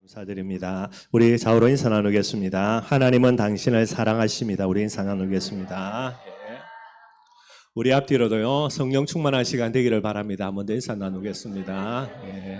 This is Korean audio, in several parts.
감사드립니다. 우리 좌우로 인사 나누겠습니다. 하나님은 당신을 사랑하십니다. 우리 인사 나누겠습니다. 예. 우리 앞뒤로도요 성령 충만한 시간 되기를 바랍니다. 먼저 인사 나누겠습니다. 예.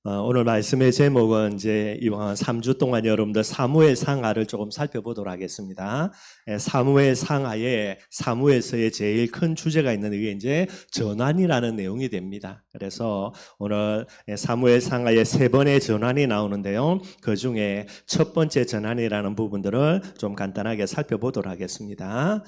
오늘 말씀의 제목은 이제 이번 3주 동안 여러분들 사무엘 상하를 조금 살펴보도록 하겠습니다. 사무엘 상하에 사무엘서의 제일 큰 주제가 있는 게 이제 전환이라는 내용이 됩니다. 그래서 오늘 사무엘 상하에 3번의 전환이 나오는데요. 그 중에 첫 번째 전환이라는 부분들을 좀 간단하게 살펴보도록 하겠습니다.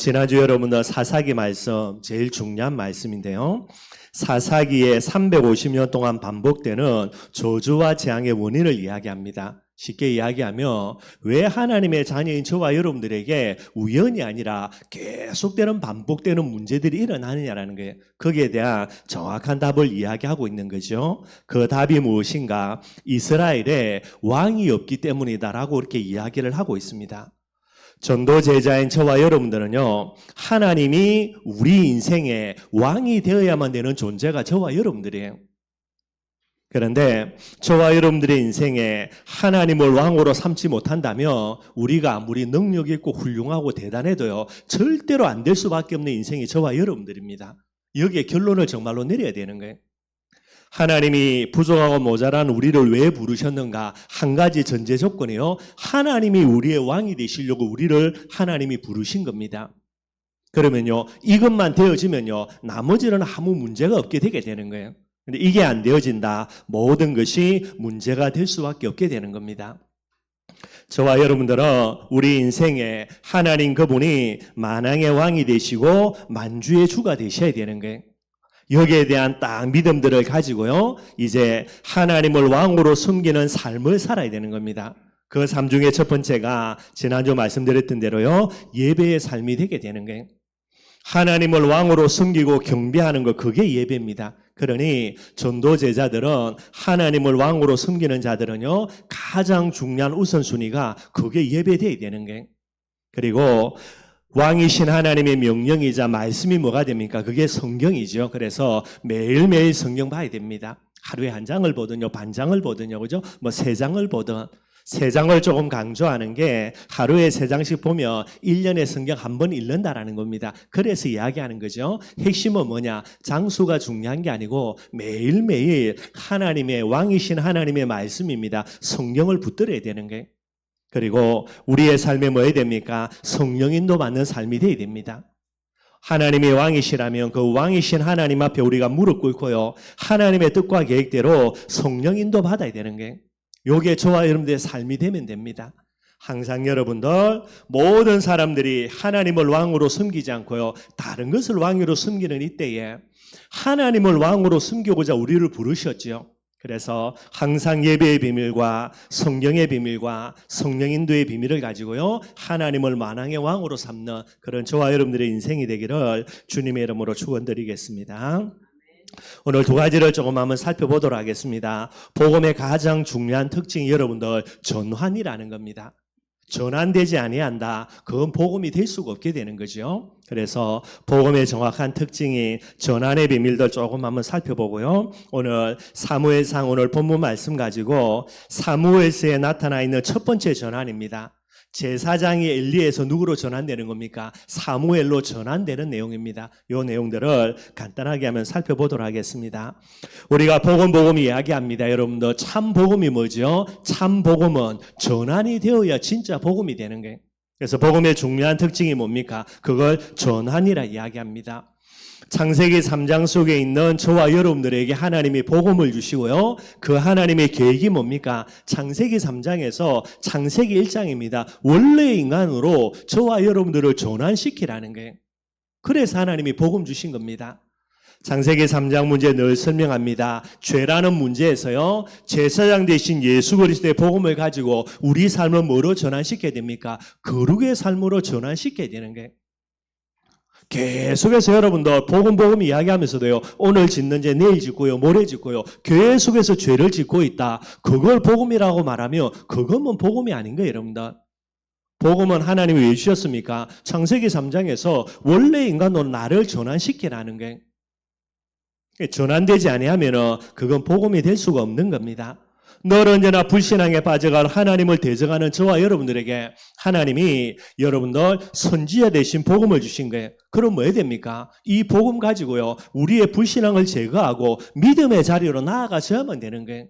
지난주 여러분들 사사기 말씀 제일 중요한 말씀인데요. 사사기에 350년 동안 반복되는 저주와 재앙의 원인을 이야기합니다. 쉽게 이야기하면 왜 하나님의 자녀인 저와 여러분들에게 우연이 아니라 계속되는 반복되는 문제들이 일어나느냐라는 거예요. 거기에 대한 정확한 답을 이야기하고 있는 거죠. 그 답이 무엇인가? 이스라엘에 왕이 없기 때문이다라고 이렇게 이야기를 하고 있습니다. 전도 제자인 저와 여러분들은요, 하나님이 우리 인생에 왕이 되어야만 되는 존재가 저와 여러분들이에요. 그런데 저와 여러분들의 인생에 하나님을 왕으로 삼지 못한다면 우리가 아무리 능력 있고 훌륭하고 대단해도요, 절대로 안 될 수밖에 없는 인생이 저와 여러분들입니다. 여기에 결론을 정말로 내려야 되는 거예요. 하나님이 부족하고 모자란 우리를 왜 부르셨는가? 한 가지 전제 조건이요. 하나님이 우리의 왕이 되시려고 우리를 하나님이 부르신 겁니다. 그러면요, 이것만 되어지면요, 나머지는 아무 문제가 없게 되게 되는 거예요. 근데 이게 안 되어진다. 모든 것이 문제가 될 수밖에 없게 되는 겁니다. 저와 여러분들은 우리 인생에 하나님 그분이 만왕의 왕이 되시고 만주의 주가 되셔야 되는 거예요. 여기에 대한 딱 믿음들을 가지고요, 이제 하나님을 왕으로 섬기는 삶을 살아야 되는 겁니다. 그 삶 중에 첫 번째가 지난주 말씀드렸던 대로요, 예배의 삶이 되게 되는 거예요. 하나님을 왕으로 섬기고 경배하는 것, 그게 예배입니다. 그러니 전도 제자들은 하나님을 왕으로 섬기는 자들은요, 가장 중요한 우선순위가 그게 예배되어야 되는 거예요. 그리고 왕이신 하나님의 명령이자 말씀이 뭐가 됩니까? 그게 성경이죠. 그래서 매일매일 성경 봐야 됩니다. 하루에 한 장을 보든요, 반 장을 보든요, 그죠? 뭐 3장을 보든. 3장을 조금 강조하는 게 하루에 3장씩 보면 1년에 성경 한 번 읽는다라는 겁니다. 그래서 이야기하는 거죠. 핵심은 뭐냐? 장수가 중요한 게 아니고 매일매일 하나님의 왕이신 하나님의 말씀입니다. 성경을 붙들어야 되는 거예요. 그리고 우리의 삶에 뭐 해야 됩니까? 성령인도 받는 삶이 되어야 됩니다. 하나님의 왕이시라면 그 왕이신 하나님 앞에 우리가 무릎 꿇고요, 하나님의 뜻과 계획대로 성령인도 받아야 되는 게, 요게 저와 여러분들의 삶이 되면 됩니다. 항상 여러분들 모든 사람들이 하나님을 왕으로 섬기지 않고요, 다른 것을 왕으로 섬기는 이때에 하나님을 왕으로 섬기고자 우리를 부르셨지요. 그래서 항상 예배의 비밀과 성경의 비밀과 성령 인도의 비밀을 가지고요, 하나님을 만왕의 왕으로 삼는 그런 저와 여러분들의 인생이 되기를 주님의 이름으로 축원드리겠습니다. 오늘 2가지를 조금 한번 살펴보도록 하겠습니다. 복음의 가장 중요한 특징이 여러분들 전환이라는 겁니다. 전환되지 아니한다. 그건 복음이 될 수가 없게 되는 거죠. 그래서 복음의 정확한 특징이 전환의 비밀들 조금 한번 살펴보고요. 오늘 사무엘상 오늘 본문 말씀 가지고 사무엘서에 나타나 있는 첫 번째 전환입니다. 제사장이 엘리에서 누구로 전환되는 겁니까? 사무엘로 전환되는 내용입니다. 이 내용들을 간단하게 한번 살펴보도록 하겠습니다. 우리가 복음 이야기합니다. 여러분들 참 복음이 뭐죠? 참 복음은 전환이 되어야 진짜 복음이 되는 거예요. 그래서 복음의 중요한 특징이 뭡니까? 그걸 전환이라 이야기합니다. 창세기 3장 속에 있는 저와 여러분들에게 하나님이 복음을 주시고요, 그 하나님의 계획이 뭡니까? 창세기 3장에서 창세기 1장입니다. 원래 인간으로 저와 여러분들을 전환시키라는 거예요. 그래서 하나님이 복음 주신 겁니다. 창세기 3장 문제 늘 설명합니다. 죄라는 문제에서요, 제사장 대신 예수 그리스도의 복음을 가지고 우리 삶을 뭐로 전환시켜야 됩니까? 거룩의 삶으로 전환시켜야 되는 거예요. 계속해서 여러분들 복음 이야기하면서도요, 오늘 짓는 죄 내일 짓고요, 모레 짓고요, 계속해서 죄를 짓고 있다. 그걸 복음이라고 말하면 그건 복음이 아닌 거예요, 여러분들. 복음은 하나님이 왜 주셨습니까? 창세기 3장에서 원래 인간으로 나를 전환시키라는 거예요. 전환되지 아니하면 그건 복음이 될 수가 없는 겁니다. 늘 언제나 불신앙에 빠져갈 하나님을 대적하는 저와 여러분들에게 하나님이 여러분들 선지자 대신 복음을 주신 거예요. 그럼 뭐 해야 됩니까? 이 복음 가지고요, 우리의 불신앙을 제거하고 믿음의 자리로 나아가셔야만 되는 거예요.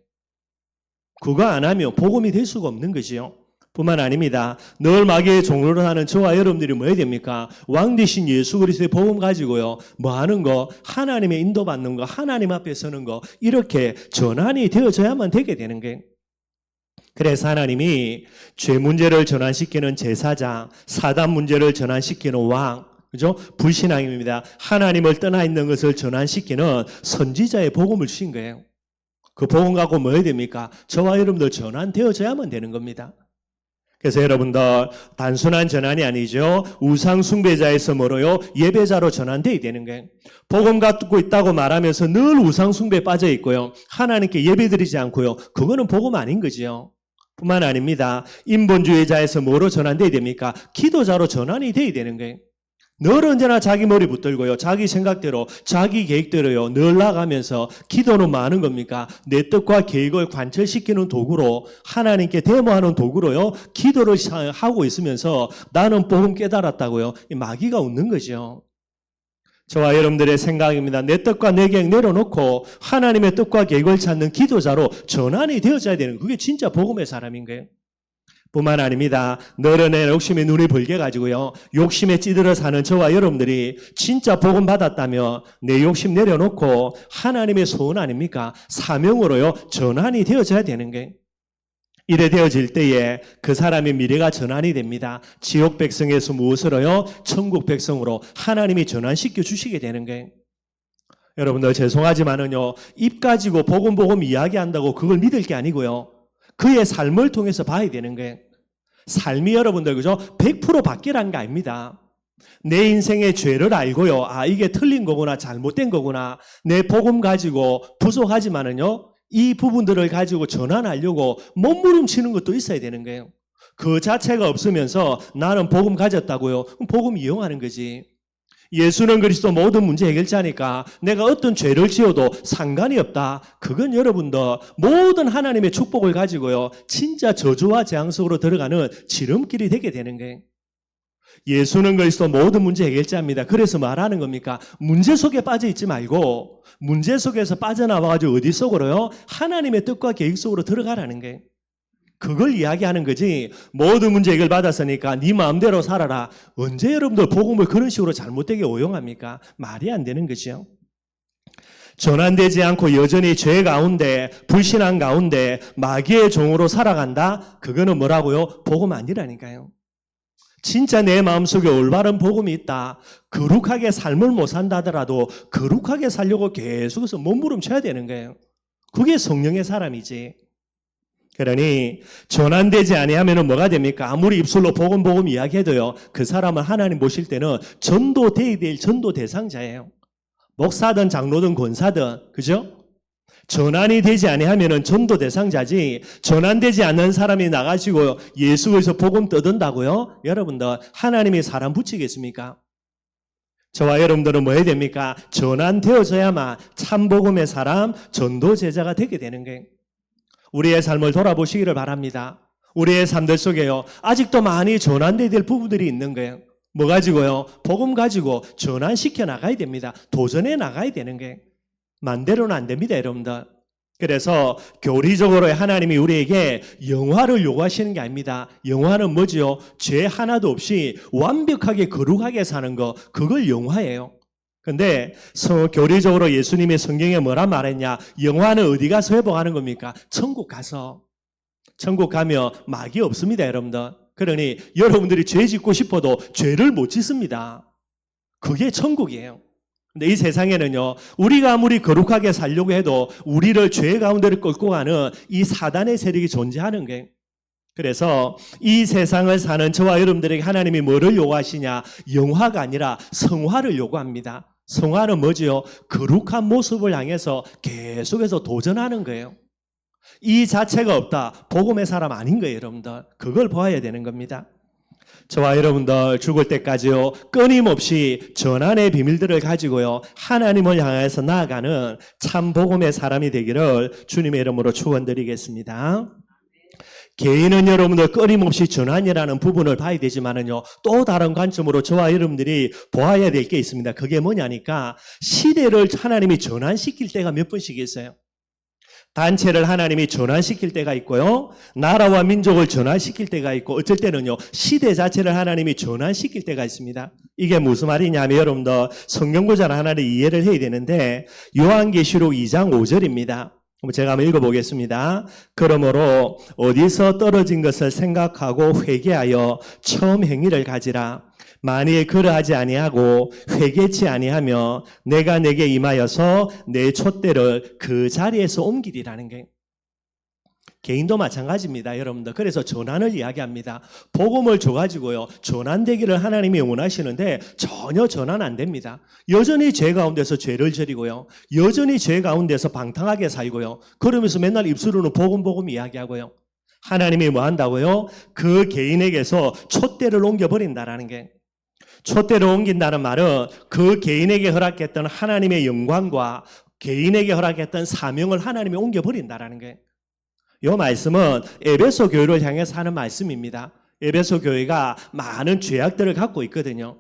그거 안 하면 복음이 될 수가 없는 것이요. 뿐만 아닙니다. 늘 마귀의 종로를 하는 저와 여러분들이 뭐 해야 됩니까? 왕 대신 예수 그리스도의 복음 가지고요, 뭐 하는 거, 하나님의 인도받는 거, 하나님 앞에 서는 거, 이렇게 전환이 되어져야만 되게 되는 거예요. 그래서 하나님이 죄 문제를 전환시키는 제사장, 사단 문제를 전환시키는 왕, 그죠? 불신앙입니다. 하나님을 떠나 있는 것을 전환시키는 선지자의 복음을 주신 거예요. 그 복음 갖고 뭐 해야 됩니까? 저와 여러분들 전환되어져야만 되는 겁니다. 그래서 여러분들 단순한 전환이 아니죠. 우상 숭배자에서 뭐로요? 예배자로 전환되어야 되는 거예요. 복음 갖고 있다고 말하면서 늘 우상 숭배에 빠져 있고요, 하나님께 예배드리지 않고요, 그거는 복음 아닌 거지요. 뿐만 아닙니다. 인본주의자에서 뭐로 전환되어야 됩니까? 기도자로 전환이 되어야 되는 거예요. 늘 언제나 자기 머리 붙들고요, 자기 생각대로, 자기 계획대로요, 늘 나가면서 기도는 뭐 하는 겁니까? 내 뜻과 계획을 관철시키는 도구로, 하나님께 데모하는 도구로요, 기도를 하고 있으면서 나는 복음 깨달았다고요, 이 마귀가 웃는 거죠. 저와 여러분들의 생각입니다. 내 뜻과 내 계획 내려놓고 하나님의 뜻과 계획을 찾는 기도자로 전환이 되어져야 되는, 그게 진짜 복음의 사람인 거예요. 뿐만 아닙니다. 너른의 욕심에 눈이 벌게 가지고요, 욕심에 찌들어 사는 저와 여러분들이 진짜 복음 받았다며 내 욕심 내려놓고 하나님의 소원 아닙니까? 사명으로요, 전환이 되어져야 되는 거예요. 이래 되어질 때에 그 사람의 미래가 전환이 됩니다. 지옥 백성에서 무엇으로요? 천국 백성으로 하나님이 전환시켜 주시게 되는 거예요. 여러분들 죄송하지만은요, 입 가지고 복음 이야기한다고 그걸 믿을 게 아니고요, 그의 삶을 통해서 봐야 되는 거예요. 삶이 여러분들 그죠? 100% 바뀌라는 게 아닙니다. 내 인생의 죄를 알고요, 아 이게 틀린 거구나, 잘못된 거구나, 내 복음 가지고 부족하지만은요, 이 부분들을 가지고 전환하려고 몸부림치는 것도 있어야 되는 거예요. 그 자체가 없으면서 나는 복음 가졌다고요, 그럼 복음 이용하는 거지. 예수는 그리스도 모든 문제 해결자니까 내가 어떤 죄를 지어도 상관이 없다. 그건 여러분들 모든 하나님의 축복을 가지고요, 진짜 저주와 재앙 속으로 들어가는 지름길이 되게 되는 거예요. 예수는 그리스도 모든 문제 해결자입니다. 그래서 말하는 겁니까? 문제 속에 빠져 있지 말고 문제 속에서 빠져나와가지고 어디 속으로요? 하나님의 뜻과 계획 속으로 들어가라는 거예요. 그걸 이야기하는 거지, 모든 문제 해결 받았으니까 네 마음대로 살아라. 언제 여러분들 복음을 그런 식으로 잘못되게 오용합니까? 말이 안 되는 거죠. 전환되지 않고 여전히 죄 가운데, 불신앙 가운데 마귀의 종으로 살아간다? 그거는 뭐라고요? 복음 아니라니까요. 진짜 내 마음속에 올바른 복음이 있다, 거룩하게 삶을 못 산다 하더라도 거룩하게 살려고 계속해서 몸부림쳐야 되는 거예요. 그게 성령의 사람이지. 그러니 전환되지 아니하면 뭐가 됩니까? 아무리 입술로 복음 이야기해도요, 그 사람은 하나님 보실 때는 전도돼야 될 전도 대상자예요. 목사든 장로든 권사든, 그죠? 전환이 되지 아니하면 전도 대상자지, 전환되지 않는 사람이 나가시고 예수에서 복음 떠든다고요? 여러분들 하나님이 사람 붙이겠습니까? 저와 여러분들은 뭐 해야 됩니까? 전환되어져야만 참 복음의 사람, 전도 제자가 되게 되는 거예요. 우리의 삶을 돌아보시기를 바랍니다. 우리의 삶들 속에요, 아직도 많이 전환돼야 될 부분들이 있는 거예요. 뭐 가지고요? 복음 가지고 전환시켜 나가야 됩니다. 도전해 나가야 되는 거예요. 맘대로는 안 됩니다, 여러분들. 그래서 교리적으로 하나님이 우리에게 영화를 요구하시는 게 아닙니다. 영화는 뭐지요? 죄 하나도 없이 완벽하게 거룩하게 사는 거, 그걸 영화예요. 근데 교리적으로 예수님의 성경에 뭐라 말했냐? 영화는 어디 가서 회복하는 겁니까? 천국 가서. 천국 가면 마귀 없습니다, 여러분들. 그러니 여러분들이 죄 짓고 싶어도 죄를 못 짓습니다. 그게 천국이에요. 근데 이 세상에는요, 우리가 아무리 거룩하게 살려고 해도 우리를 죄 가운데를 끌고 가는 이 사단의 세력이 존재하는 거예요. 그래서 이 세상을 사는 저와 여러분들에게 하나님이 뭐를 요구하시냐? 영화가 아니라 성화를 요구합니다. 성화는 뭐지요? 거룩한 모습을 향해서 계속해서 도전하는 거예요. 이 자체가 없다, 복음의 사람 아닌 거예요, 여러분들. 그걸 보아야 되는 겁니다. 저와 여러분들 죽을 때까지요, 끊임없이 전환의 비밀들을 가지고요, 하나님을 향해서 나아가는 참 복음의 사람이 되기를 주님의 이름으로 축원드리겠습니다. 개인은 여러분들 끊임없이 전환이라는 부분을 봐야 되지만은요, 또 다른 관점으로 저와 여러분들이 보아야 될 게 있습니다. 그게 뭐냐니까, 시대를 하나님이 전환시킬 때가 몇 번씩 있어요. 단체를 하나님이 전환시킬 때가 있고요, 나라와 민족을 전환시킬 때가 있고, 어쩔 때는요, 시대 자체를 하나님이 전환시킬 때가 있습니다. 이게 무슨 말이냐면 여러분들 성경구절 하나를 이해를 해야 되는데, 요한계시록 2장 5절입니다. 제가 한번 읽어보겠습니다. 그러므로 어디서 떨어진 것을 생각하고 회개하여 처음 행위를 가지라. 만일 그러하지 아니하고 회개치 아니하며 내가 내게 임하여서 내 촛대를 그 자리에서 옮기리라는 게, 개인도 마찬가지입니다, 여러분들. 그래서 전환을 이야기합니다. 복음을 줘가지고요, 전환되기를 하나님이 원하시는데 전혀 전환 안 됩니다. 여전히 죄 가운데서 죄를 저리고요, 여전히 죄 가운데서 방탕하게 살고요, 그러면서 맨날 입술로는 복음 이야기하고요. 하나님이 뭐 한다고요? 그 개인에게서 촛대를 옮겨버린다라는 게, 촛대를 옮긴다는 말은 그 개인에게 허락했던 하나님의 영광과 개인에게 허락했던 사명을 하나님이 옮겨버린다라는 게, 이 말씀은 에베소 교회를 향해서 하는 말씀입니다. 에베소 교회가 많은 죄악들을 갖고 있거든요.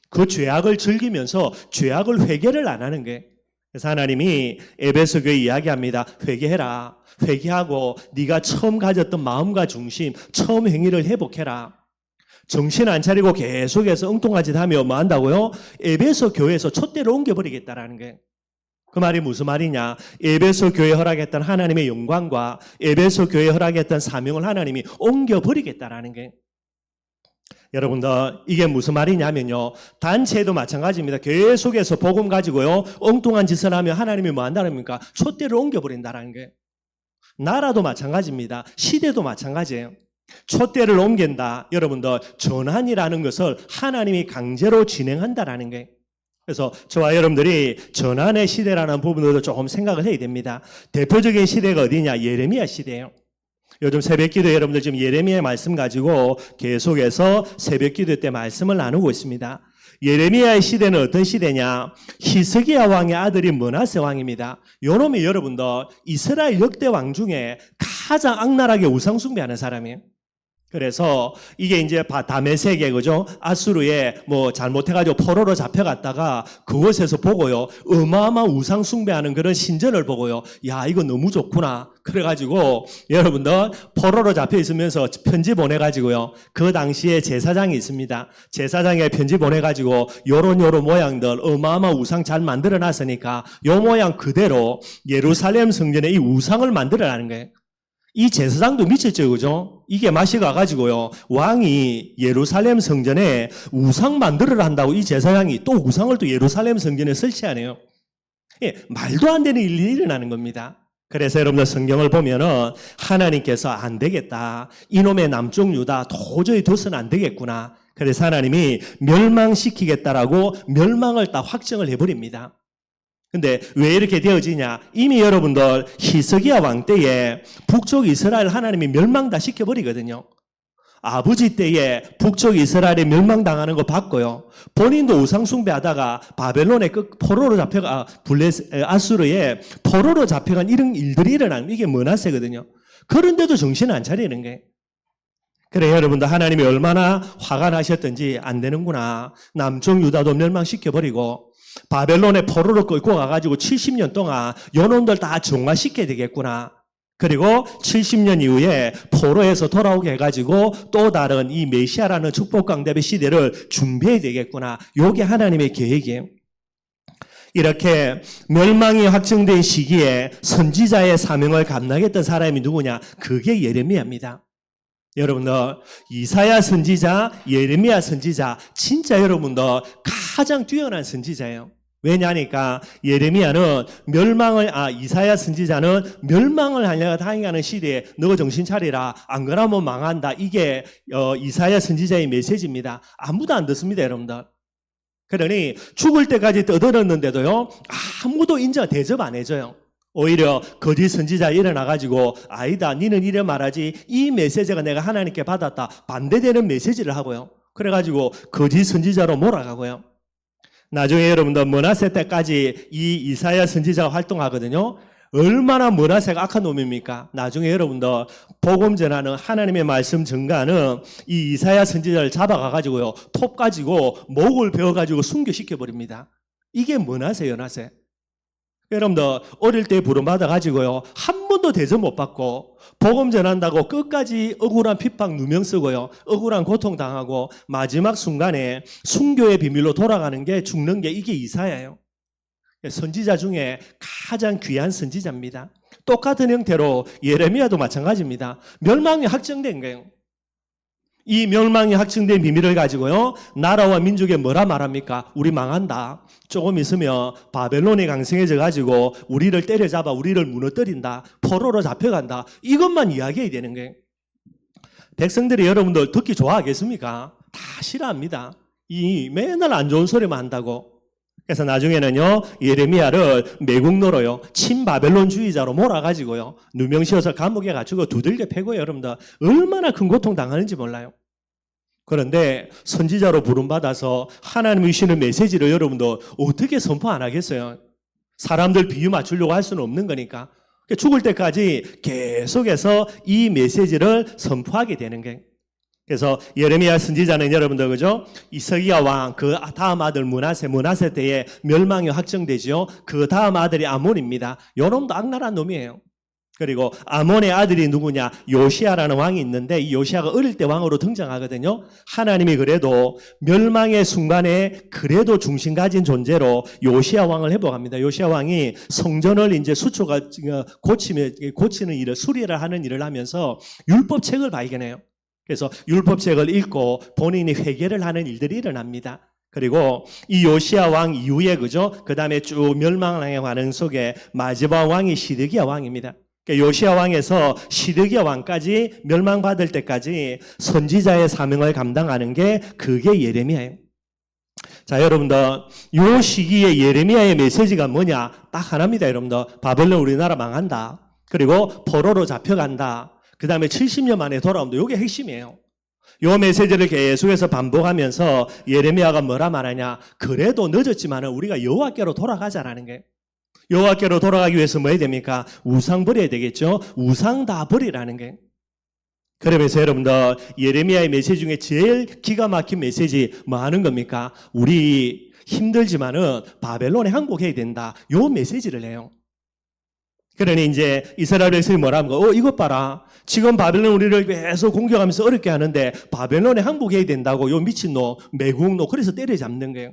그 죄악을 즐기면서 죄악을 회개를 안 하는 게, 그래서 하나님이 에베소 교회 이야기합니다. 회개해라. 회개하고 네가 처음 가졌던 마음과 중심, 처음 행위를 회복해라. 정신 안 차리고 계속해서 엉뚱한 짓 하며 뭐 한다고요? 에베소 교회에서 촛대를 옮겨버리겠다라는 게, 그 말이 무슨 말이냐? 에베소 교회에 허락했던 하나님의 영광과 에베소 교회에 허락했던 사명을 하나님이 옮겨버리겠다라는 게, 여러분들 이게 무슨 말이냐면요, 단체도 마찬가지입니다. 계속해서 복음 가지고요, 엉뚱한 짓을 하면 하나님이 뭐 한다랍니까? 촛대를 옮겨버린다라는 게, 나라도 마찬가지입니다. 시대도 마찬가지예요. 촛대를 옮긴다. 여러분들 전환이라는 것을 하나님이 강제로 진행한다라는 게, 그래서 저와 여러분들이 전환의 시대라는 부분으로 조금 생각을 해야 됩니다. 대표적인 시대가 어디냐? 예레미야 시대예요. 요즘 새벽기도 여러분들 지금 예레미야 말씀 가지고 계속해서 새벽기도 때 말씀을 나누고 있습니다. 예레미야의 시대는 어떤 시대냐? 히스기야 왕의 아들이 므낫세 왕입니다. 요놈이 여러분들 이스라엘 역대 왕 중에 가장 악랄하게 우상 숭배하는 사람이에요. 그래서 이게 이제 다메섹에, 그죠? 아수르에 뭐 잘못해가지고 포로로 잡혀갔다가 그곳에서 보고요, 어마어마한 우상 숭배하는 그런 신전을 보고요, 야, 이거 너무 좋구나. 그래가지고 여러분들 포로로 잡혀 있으면서 편지 보내가지고요, 그 당시에 제사장이 있습니다. 제사장에 편지 보내가지고 요런 모양들 어마어마한 우상 잘 만들어 놨으니까 요 모양 그대로 예루살렘 성전에 이 우상을 만들어라는 거예요. 이 제사장도 미쳤죠, 그죠? 이게 맛이 가가지고요, 왕이 예루살렘 성전에 우상 만들어라 한다고 이 제사장이 또 우상을 또 예루살렘 성전에 설치하네요. 예, 말도 안 되는 일이 일어나는 겁니다. 그래서 여러분들 성경을 보면은 하나님께서 안 되겠다, 이놈의 남쪽 유다 도저히 둬서는 안 되겠구나, 그래서 하나님이 멸망시키겠다라고 멸망을 딱 확정을 해버립니다. 근데 왜 이렇게 되어지냐? 이미 여러분들 히스기야 왕 때에 북쪽 이스라엘 하나님이 멸망 다 시켜버리거든요. 아버지 때에 북쪽 이스라엘이 멸망당하는 거 봤고요, 본인도 우상숭배하다가 바벨론에 포로로 잡혀가 아수르에 포로로 잡혀간 이런 일들이 일어나는, 이게 므낫세거든요. 그런데도 정신 안 차리는 게, 그래 여러분들 하나님이 얼마나 화가 나셨던지 안 되는구나. 남쪽 유다도 멸망시켜버리고 바벨론에 포로로 끌고 가가지고 70년 동안 요놈들 다 정화시켜야 되겠구나. 그리고 70년 이후에 포로에서 돌아오게 해가지고 또 다른 이 메시아라는 축복강대의 시대를 준비해야 되겠구나. 요게 하나님의 계획이에요. 이렇게 멸망이 확정된 시기에 선지자의 사명을 감당했던 사람이 누구냐? 그게 예레미야입니다. 여러분들 이사야 선지자, 예레미야 선지자, 진짜 여러분들 가장 뛰어난 선지자예요. 왜냐니까 예레미야는 이사야 선지자는 멸망을 당하는 시대에 너 정신 차리라, 안 그러면 망한다. 이게 이사야 선지자의 메시지입니다. 아무도 안 듣습니다, 여러분들. 그러니 죽을 때까지 떠들었는데도요, 아무도 대접 안 해줘요. 오히려 거짓 선지자 일어나가지고 아니다, 니는 이래 말하지, 이 메시지가 내가 하나님께 받았다, 반대되는 메시지를 하고요. 그래가지고 거짓 선지자로 몰아가고요. 나중에 여러분들 므낫세 때까지 이 이사야 선지자가 활동하거든요. 얼마나 므낫세가 악한 놈입니까? 나중에 여러분들 복음 전하는 하나님의 말씀 전가는 이 이사야 선지자를 잡아가가지고요. 톱 가지고 목을 베어가지고 순교시켜 버립니다. 이게 므낫세 연하세. 여러분들 어릴 때 부름받아 가지고요. 한 번도 대접 못 받고 복음 전한다고 끝까지 억울한 핍박 누명 쓰고요. 억울한 고통 당하고 마지막 순간에 순교의 비밀로 돌아가는 게 죽는 게 이게 이사야예요. 선지자 중에 가장 귀한 선지자입니다. 똑같은 형태로 예레미야도 마찬가지입니다. 멸망이 확정된 거예요. 이 멸망이 확정된 비밀을 가지고요. 나라와 민족에 뭐라 말합니까? 우리 망한다. 조금 있으면 바벨론이 강성해져 가지고 우리를 때려잡아 우리를 무너뜨린다. 포로로 잡혀간다. 이것만 이야기해야 되는 거예요. 백성들이 여러분들 듣기 좋아하겠습니까? 다 싫어합니다. 이 맨날 안 좋은 소리만 한다고. 그래서 나중에는요, 예레미야를 매국노로요, 친바벨론주의자로 몰아가지고요, 누명 씌워서 감옥에 갇히고 두들겨 패고요, 여러분들. 얼마나 큰 고통 당하는지 몰라요. 그런데 선지자로 부름받아서 하나님이 주시는 메시지를 여러분들 어떻게 선포 안 하겠어요? 사람들 비유 맞추려고 할 수는 없는 거니까. 죽을 때까지 계속해서 이 메시지를 선포하게 되는 거예요. 그래서 예레미야 선지자는 여러분들 그죠? 이스기야 왕 그 다음 아들 므낫세 때에 멸망이 확정되죠. 그 다음 아들이 아몬입니다. 요놈도 악랄한 놈이에요. 그리고 아몬의 아들이 누구냐? 요시야라는 왕이 있는데 이 요시야가 어릴 때 왕으로 등장하거든요. 하나님이 그래도 멸망의 순간에 그래도 중심 가진 존재로 요시야 왕을 회복합니다. 요시야 왕이 성전을 이제 수초가 고치는 일을 수리를 하는 일을 하면서 율법책을 발견해요. 그래서 율법책을 읽고 본인이 회개를 하는 일들이 일어납니다. 그리고 이 요시야 왕 이후에 그죠? 그 다음에 쭉 멸망의 관행 속에 마지막 왕이 시드기야 왕입니다. 그러니까 요시야 왕에서 시드기야 왕까지 멸망받을 때까지 선지자의 사명을 감당하는 게 그게 예레미야예요. 자, 여러분들 요 시기에 예레미야의 메시지가 뭐냐? 딱 하나입니다, 여러분들. 바벨론 우리나라 망한다. 그리고 포로로 잡혀간다. 그 다음에 70년 만에 돌아온다. 이게 핵심이에요. 요 메시지를 계속해서 반복하면서 예레미야가 뭐라 말하냐. 그래도 늦었지만 우리가 여호와께로 돌아가자라는 게. 여호와께로 돌아가기 위해서 뭐 해야 됩니까? 우상 버려야 되겠죠. 우상 다 버리라는 게. 그러면서 여러분들 예레미야의 메시지 중에 제일 기가 막힌 메시지 뭐 하는 겁니까? 우리 힘들지만은 바벨론에 항복해야 된다. 요 메시지를 해요. 그러니 이제 이스라엘 백성이 뭐라는 거? 이것 봐라. 지금 바벨론 우리를 계속 공격하면서 어렵게 하는데 바벨론에 항복해야 된다고 요 미친놈, 매국노 그래서 때려잡는 거예요.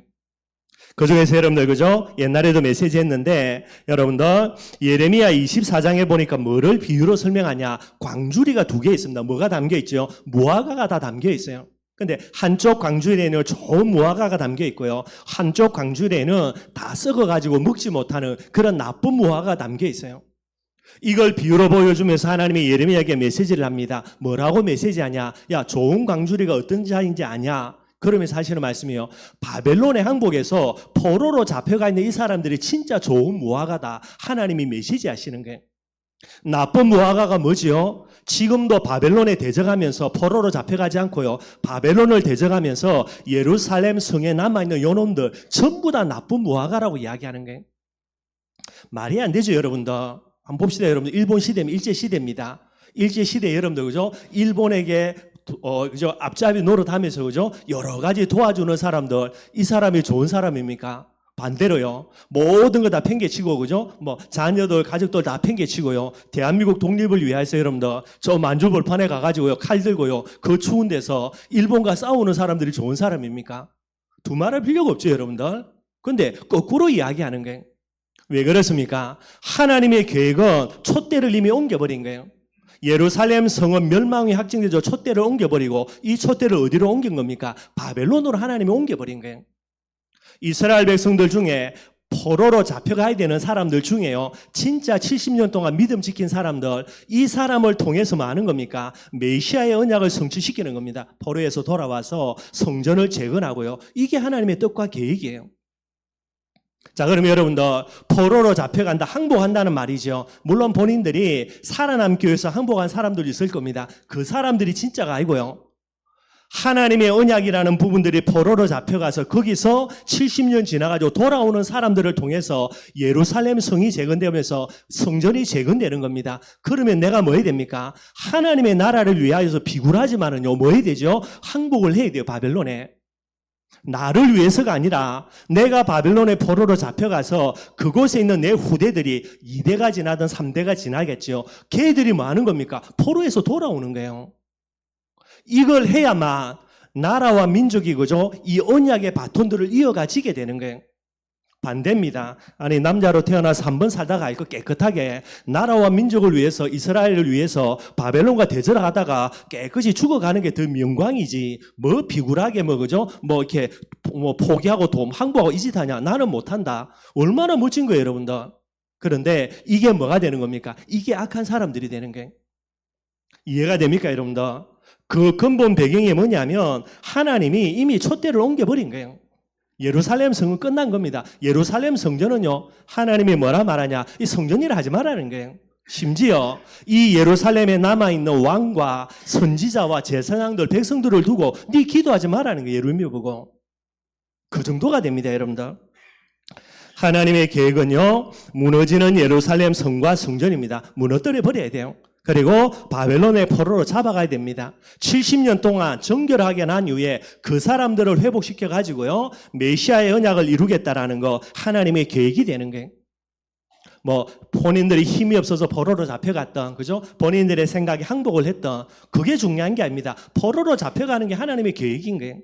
그 중에서 여러분들 그죠? 옛날에도 메시지 했는데 여러분들 예레미야 24장에 보니까 뭐를 비유로 설명하냐? 광주리가 두 개 있습니다. 뭐가 담겨 있죠? 무화과가 다 담겨 있어요. 근데 한쪽 광주리에는 좋은 무화과가 담겨 있고요. 한쪽 광주리에는 다 썩어가지고 먹지 못하는 그런 나쁜 무화과가 담겨 있어요. 이걸 비유로 보여주면서 하나님이 예레미야에게 메시지를 합니다. 뭐라고 메시지하냐? 야, 좋은 광주리가 어떤 자인지 아냐? 그러면서 하시는 말씀이요. 바벨론의 항복에서 포로로 잡혀가 있는 이 사람들이 진짜 좋은 무화과다. 하나님이 메시지 하시는 거예요. 나쁜 무화과가 뭐지요? 지금도 바벨론에 대적하면서 포로로 잡혀가지 않고요. 바벨론을 대적하면서 예루살렘 성에 남아있는 요놈들 전부 다 나쁜 무화과라고 이야기하는 거예요. 말이 안 되죠, 여러분들. 한번 봅시다, 여러분들. 일본 시대면 일제시대입니다. 일제시대 여러분들, 그죠? 일본에게 그죠? 앞잡이 노릇하면서, 그죠? 여러 가지 도와주는 사람들, 이 사람이 좋은 사람입니까? 반대로요. 모든 거 다 팽개치고, 그죠? 뭐, 자녀들, 가족들 다 팽개치고요. 대한민국 독립을 위해서 여러분들, 저 만주벌판에 가가지고요. 칼 들고요. 그 추운 데서 일본과 싸우는 사람들이 좋은 사람입니까? 두 말할 필요가 없죠, 여러분들. 근데 거꾸로 이야기하는 거예요. 왜 그렇습니까? 하나님의 계획은 촛대를 이미 옮겨버린 거예요. 예루살렘 성은 멸망이 확정되죠. 촛대를 옮겨버리고 이 촛대를 어디로 옮긴 겁니까? 바벨론으로 하나님이 옮겨버린 거예요. 이스라엘 백성들 중에 포로로 잡혀가야 되는 사람들 중에요. 진짜 70년 동안 믿음 지킨 사람들, 이 사람을 통해서 뭐 하는 겁니까? 메시아의 언약을 성취시키는 겁니다. 포로에서 돌아와서 성전을 재건하고요. 이게 하나님의 뜻과 계획이에요. 자, 그러면 여러분들 포로로 잡혀간다, 항복한다는 말이죠. 물론 본인들이 살아남기 위해서 항복한 사람들이 있을 겁니다. 그 사람들이 진짜가 아니고요. 하나님의 언약이라는 부분들이 포로로 잡혀가서 거기서 70년 지나가지고 돌아오는 사람들을 통해서 예루살렘 성이 재건되면서 성전이 재건되는 겁니다. 그러면 내가 뭐 해야 됩니까? 하나님의 나라를 위하여서 비굴하지만은요, 뭐 해야 되죠? 항복을 해야 돼요, 바벨론에. 나를 위해서가 아니라 내가 바벨론의 포로로 잡혀가서 그곳에 있는 내 후대들이 2대가 지나든 3대가 지나겠죠. 걔들이 뭐 하는 겁니까? 포로에서 돌아오는 거예요. 이걸 해야만 나라와 민족이 그죠? 이 언약의 바톤들을 이어가지게 되는 거예요. 반대입니다. 아니 남자로 태어나서 한 번 살다가 이거 깨끗하게 나라와 민족을 위해서 이스라엘을 위해서 바벨론과 대절하다가 깨끗이 죽어가는 게 더 영광이지. 뭐 비굴하게 뭐 그죠? 뭐 이렇게 뭐 포기하고 항복하고 이 짓 하냐? 나는 못한다. 얼마나 멋진 거예요, 여러분들. 그런데 이게 뭐가 되는 겁니까? 이게 악한 사람들이 되는 거예요. 이해가 됩니까, 여러분들? 그 근본 배경이 뭐냐면 하나님이 이미 촛대를 옮겨버린 거예요. 예루살렘 성은 끝난 겁니다. 예루살렘 성전은요, 하나님이 뭐라 말하냐? 이 성전이라 하지 말라는 거예요. 심지어 이 예루살렘에 남아있는 왕과 선지자와 제사장들, 백성들을 두고 네 기도하지 말라는 거예요. 예루미어 보고. 그 정도가 됩니다, 여러분들. 하나님의 계획은요, 무너지는 예루살렘 성과 성전입니다. 무너뜨려 버려야 돼요. 그리고 바벨론의 포로로 잡아가야 됩니다. 70년 동안 정결하게 난 이후에 그 사람들을 회복시켜 가지고요, 메시아의 언약을 이루겠다라는 거 하나님의 계획이 되는 거예요. 뭐 본인들이 힘이 없어서 포로로 잡혀갔던, 그죠? 본인들의 생각에 항복을 했던, 그게 중요한 게 아닙니다. 포로로 잡혀가는 게 하나님의 계획인 거예요.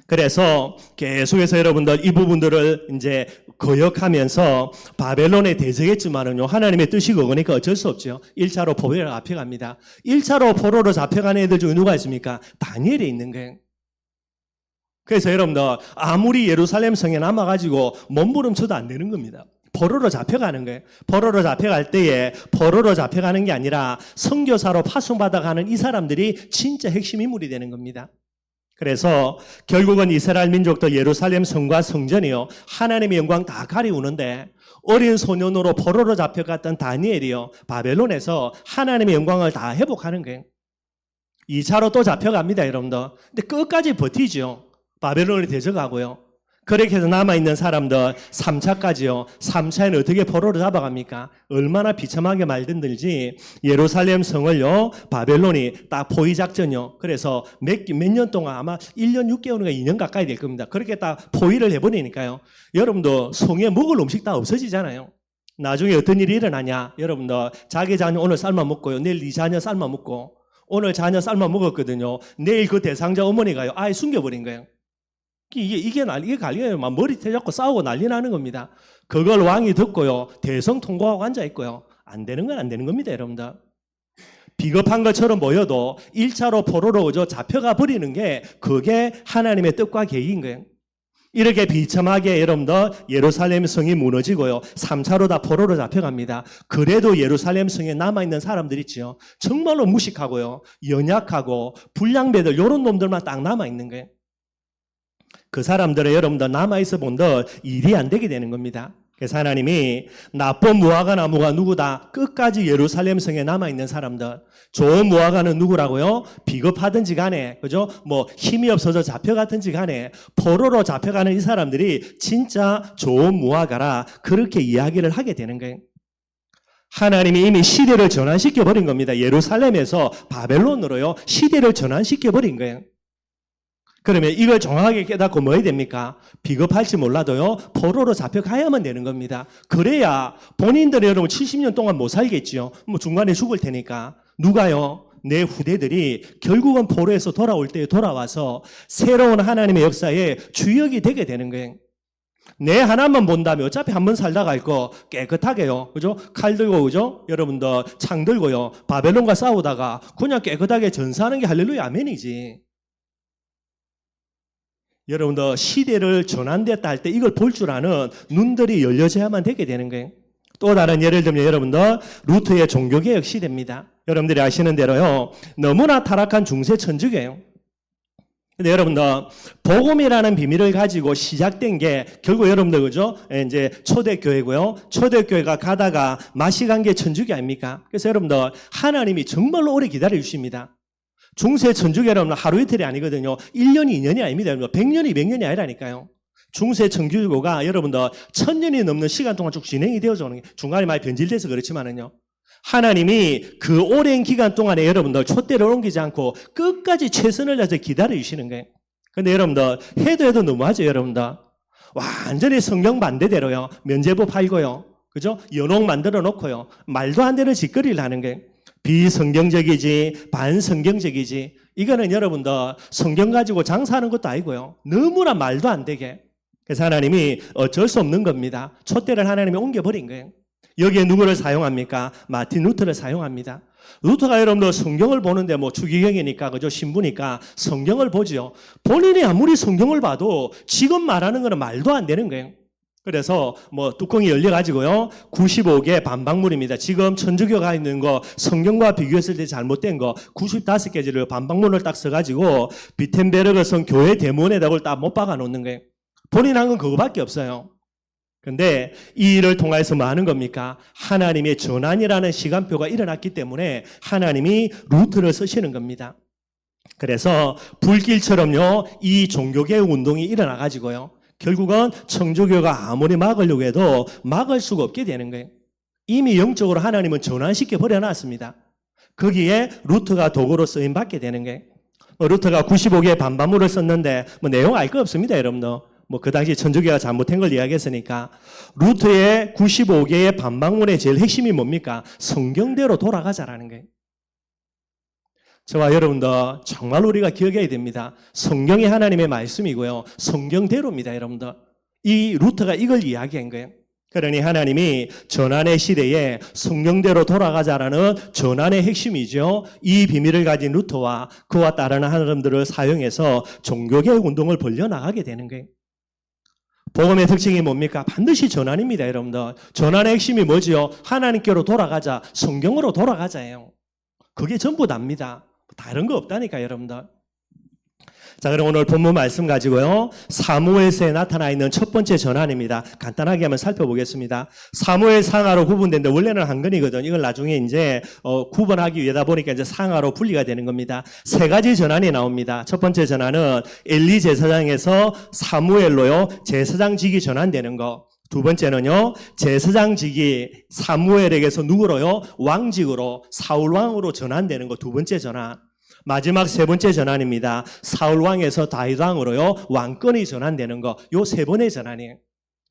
그래서 계속해서 여러분들 이 부분들을 이제 거역하면서 바벨론에 대적했지만은요, 하나님의 뜻이 그거니까 어쩔 수 없죠. 1차로 포로로 잡혀갑니다. 1차로 포로로 잡혀간 애들 중에 누가 있습니까? 다니엘이 있는 거예요. 그래서 여러분들 아무리 예루살렘 성에 남아가지고 몸부림쳐도 안 되는 겁니다. 포로로 잡혀가는 거예요. 포로로 잡혀갈 때에 포로로 잡혀가는 게 아니라 선교사로 파송받아가는 이 사람들이 진짜 핵심 인물이 되는 겁니다. 그래서 결국은 이스라엘 민족도 예루살렘 성과 성전이요, 하나님의 영광 다 가리우는데 어린 소년으로 포로로 잡혀갔던 다니엘이요, 바벨론에서 하나님의 영광을 다 회복하는 거예요. 2차로 또 잡혀갑니다, 여러분들. 근데 끝까지 버티죠. 바벨론에 대적하고요. 그렇게 해서 남아있는 사람들 3차까지요. 3차에는 어떻게 포로로 잡아갑니까? 얼마나 비참하게 말든지 예루살렘 성을요, 바벨론이 딱 포위 작전이요. 그래서 몇 년 동안 아마 1년 6개월인가 2년 가까이 될 겁니다. 그렇게 딱 포위를 해버리니까요. 여러분도 성에 먹을 음식 다 없어지잖아요. 나중에 어떤 일이 일어나냐? 여러분들 자기 자녀 오늘 삶아 먹고요. 내일 네 자녀 삶아 먹고, 오늘 자녀 삶아 먹었거든요. 내일 그 대상자 어머니가요, 아예 숨겨버린 거예요. 이게 갈려요. 막 머리 태잡고 싸우고 난리 나는 겁니다. 그걸 왕이 듣고요, 대성 통곡하고 앉아있고요. 안 되는 건 안 되는 겁니다, 여러분들. 비겁한 것처럼 보여도 1차로 포로로 잡혀가 버리는 게 그게 하나님의 뜻과 계획인 거예요. 이렇게 비참하게 여러분들 예루살렘 성이 무너지고요, 3차로 다 포로로 잡혀갑니다. 그래도 예루살렘 성에 남아있는 사람들 있지요, 정말로 무식하고요, 연약하고 불량배들, 이런 놈들만 딱 남아있는 거예요. 그 사람들은 여러분들 남아있어 본들 일이 안 되게 되는 겁니다. 그래서 하나님이 나쁜 무화과 나무가 누구다? 끝까지 예루살렘 성에 남아있는 사람들. 좋은 무화과는 누구라고요? 비겁하든지 간에, 그죠? 뭐 힘이 없어서 잡혀갔든지 간에 포로로 잡혀가는 이 사람들이 진짜 좋은 무화과라, 그렇게 이야기를 하게 되는 거예요. 하나님이 이미 시대를 전환시켜 버린 겁니다. 예루살렘에서 바벨론으로요, 시대를 전환시켜 버린 거예요. 그러면 이걸 정확하게 깨닫고 뭐 해야 됩니까? 비겁할지 몰라도요, 포로로 잡혀가야만 되는 겁니다. 그래야 본인들이 여러분 70년 동안 못 살겠지요. 뭐 중간에 죽을 테니까. 누가요? 내 후대들이 결국은 포로에서 돌아올 때에 돌아와서 새로운 하나님의 역사에 주역이 되게 되는 거예요. 내 하나만 본다면 어차피 한 번 살다 갈 거 깨끗하게요, 그죠? 칼 들고, 그죠? 여러분들 창 들고요, 바벨론과 싸우다가 그냥 깨끗하게 전사하는 게 할렐루야 아멘이지. 여러분들 시대를 전환됐다 할 때 이걸 볼 줄 아는 눈들이 열려져야만 되게 되는 거예요. 또 다른 예를 들면 여러분들 루트의 종교개혁 시대입니다. 여러분들이 아시는 대로요, 너무나 타락한 중세 천주교예요. 근데 여러분들 복음이라는 비밀을 가지고 시작된 게 결국 여러분들 그죠? 이제 초대교회고요. 초대교회가 가다가 맛이 간 게 천주교 아닙니까? 그래서 여러분들 하나님이 정말로 오래 기다려 주십니다. 중세 천주교 여러분 하루 이틀이 아니거든요. 1년이 2년이 아닙니다. 100년이 100년이 아니라니까요. 중세 천주교가 여러분들 1000년이 넘는 시간 동안 쭉 진행이 되어져 오는 게 중간에 많이 변질돼서 그렇지만은요. 하나님이 그 오랜 기간 동안에 여러분들 촛대를 옮기지 않고 끝까지 최선을 다해서 기다려 주시는 거예요. 근데 여러분들 해도 너무하죠, 여러분들. 완전히 성경 반대대로요. 면제부 팔고요. 그죠? 연옥 만들어 놓고요. 말도 안 되는 짓거리를 하는 거예요. 비성경적이지 반성경적이지 이거는 여러분들 성경 가지고 장사하는 것도 아니고요. 너무나 말도 안 되게. 그래서 하나님이 어쩔 수 없는 겁니다. 촛대를 하나님이 옮겨버린 거예요. 여기에 누구를 사용합니까? 마틴 루터를 사용합니다. 루터가 여러분들 성경을 보는데 뭐 추기경이니까 그죠? 신부니까 성경을 보죠. 본인이 아무리 성경을 봐도 지금 말하는 거는 말도 안 되는 거예요. 그래서 뭐 뚜껑이 열려가지고요. 95개 반박문입니다. 지금 천주교가 있는 거 성경과 비교했을 때 잘못된 거 95개를 반박문을 딱 써가지고 비텐베르그 성 교회 대문에다 그걸 딱 못 박아 놓는 거예요. 본인 한 건 그거밖에 없어요. 근데 이 일을 통해서 뭐 하는 겁니까? 하나님의 전환이라는 시간표가 일어났기 때문에 하나님이 루터를 쓰시는 겁니다. 그래서 불길처럼요. 이 종교개혁 운동이 일어나가지고요. 결국은 천주교가 아무리 막으려고 해도 막을 수가 없게 되는 거예요. 이미 영적으로 하나님은 전환시켜 버려놨습니다. 거기에 루터가 도구로 쓰임받게 되는 거예요. 루터가 95개의 반박문을 썼는데 뭐 내용 알 거 없습니다, 여러분들. 뭐 그 당시 천주교가 잘못한 걸 이야기했으니까 루터의 95개의 반박문의 제일 핵심이 뭡니까? 성경대로 돌아가자라는 거예요. 저와 여러분들 정말 우리가 기억해야 됩니다. 성경이 하나님의 말씀이고요. 성경대로입니다, 여러분들. 이 루터가 이걸 이야기한 거예요. 그러니 하나님이 전환의 시대에 성경대로 돌아가자라는 전환의 핵심이죠. 이 비밀을 가진 루터와 그와 따르는 사람들을 사용해서 종교개혁 운동을 벌려나가게 되는 거예요. 복음의 특징이 뭡니까? 반드시 전환입니다, 여러분들. 전환의 핵심이 뭐지요? 하나님께로 돌아가자, 성경으로 돌아가자예요. 그게 전부 답니다. 다른 거 없다니까, 여러분들. 자, 그럼 오늘 본문 말씀 가지고요. 사무엘서에 나타나 있는 첫 번째 전환입니다. 간단하게 한번 살펴보겠습니다. 사무엘 상하로 구분되는데 원래는 한 건이거든요. 이걸 나중에 이제 구분하기 위해다 보니까 이제 상하로 분리가 되는 겁니다. 세 가지 전환이 나옵니다. 첫 번째 전환은 엘리 제사장에서 사무엘로요. 제사장직이 전환되는 거. 두 번째는요, 제사장직이 사무엘에게서 누구로요? 왕직으로, 사울왕으로 전환되는 거, 두 번째 전환. 마지막 세 번째 전환입니다. 사울왕에서 다윗왕으로요, 왕권이 전환되는 거, 요 세 번의 전환이에요.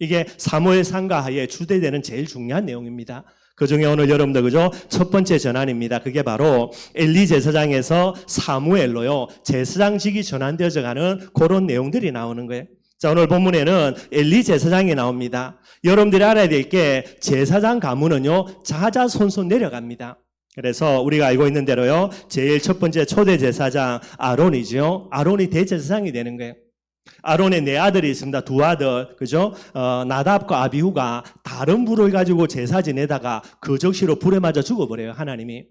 이게 사무엘 상가하에 주되되는 제일 중요한 내용입니다. 그 중에 오늘 여러분들, 그죠? 첫 번째 전환입니다. 그게 바로 엘리 제사장에서 사무엘로요, 제사장직이 전환되어져 가는 그런 내용들이 나오는 거예요. 자, 오늘 본문에는 엘리 제사장이 나옵니다. 여러분들이 알아야 될 게 제사장 가문은요, 자자손손 내려갑니다. 그래서 우리가 알고 있는 대로요, 제일 첫 번째 초대 제사장 아론이죠. 아론이 대제사장이 되는 거예요. 아론의 네 아들이 있습니다. 두 아들, 그죠? 나답과 아비후가 다른 불을 가지고 제사 지내다가 그 적시로 불에 맞아 죽어버려요, 하나님이.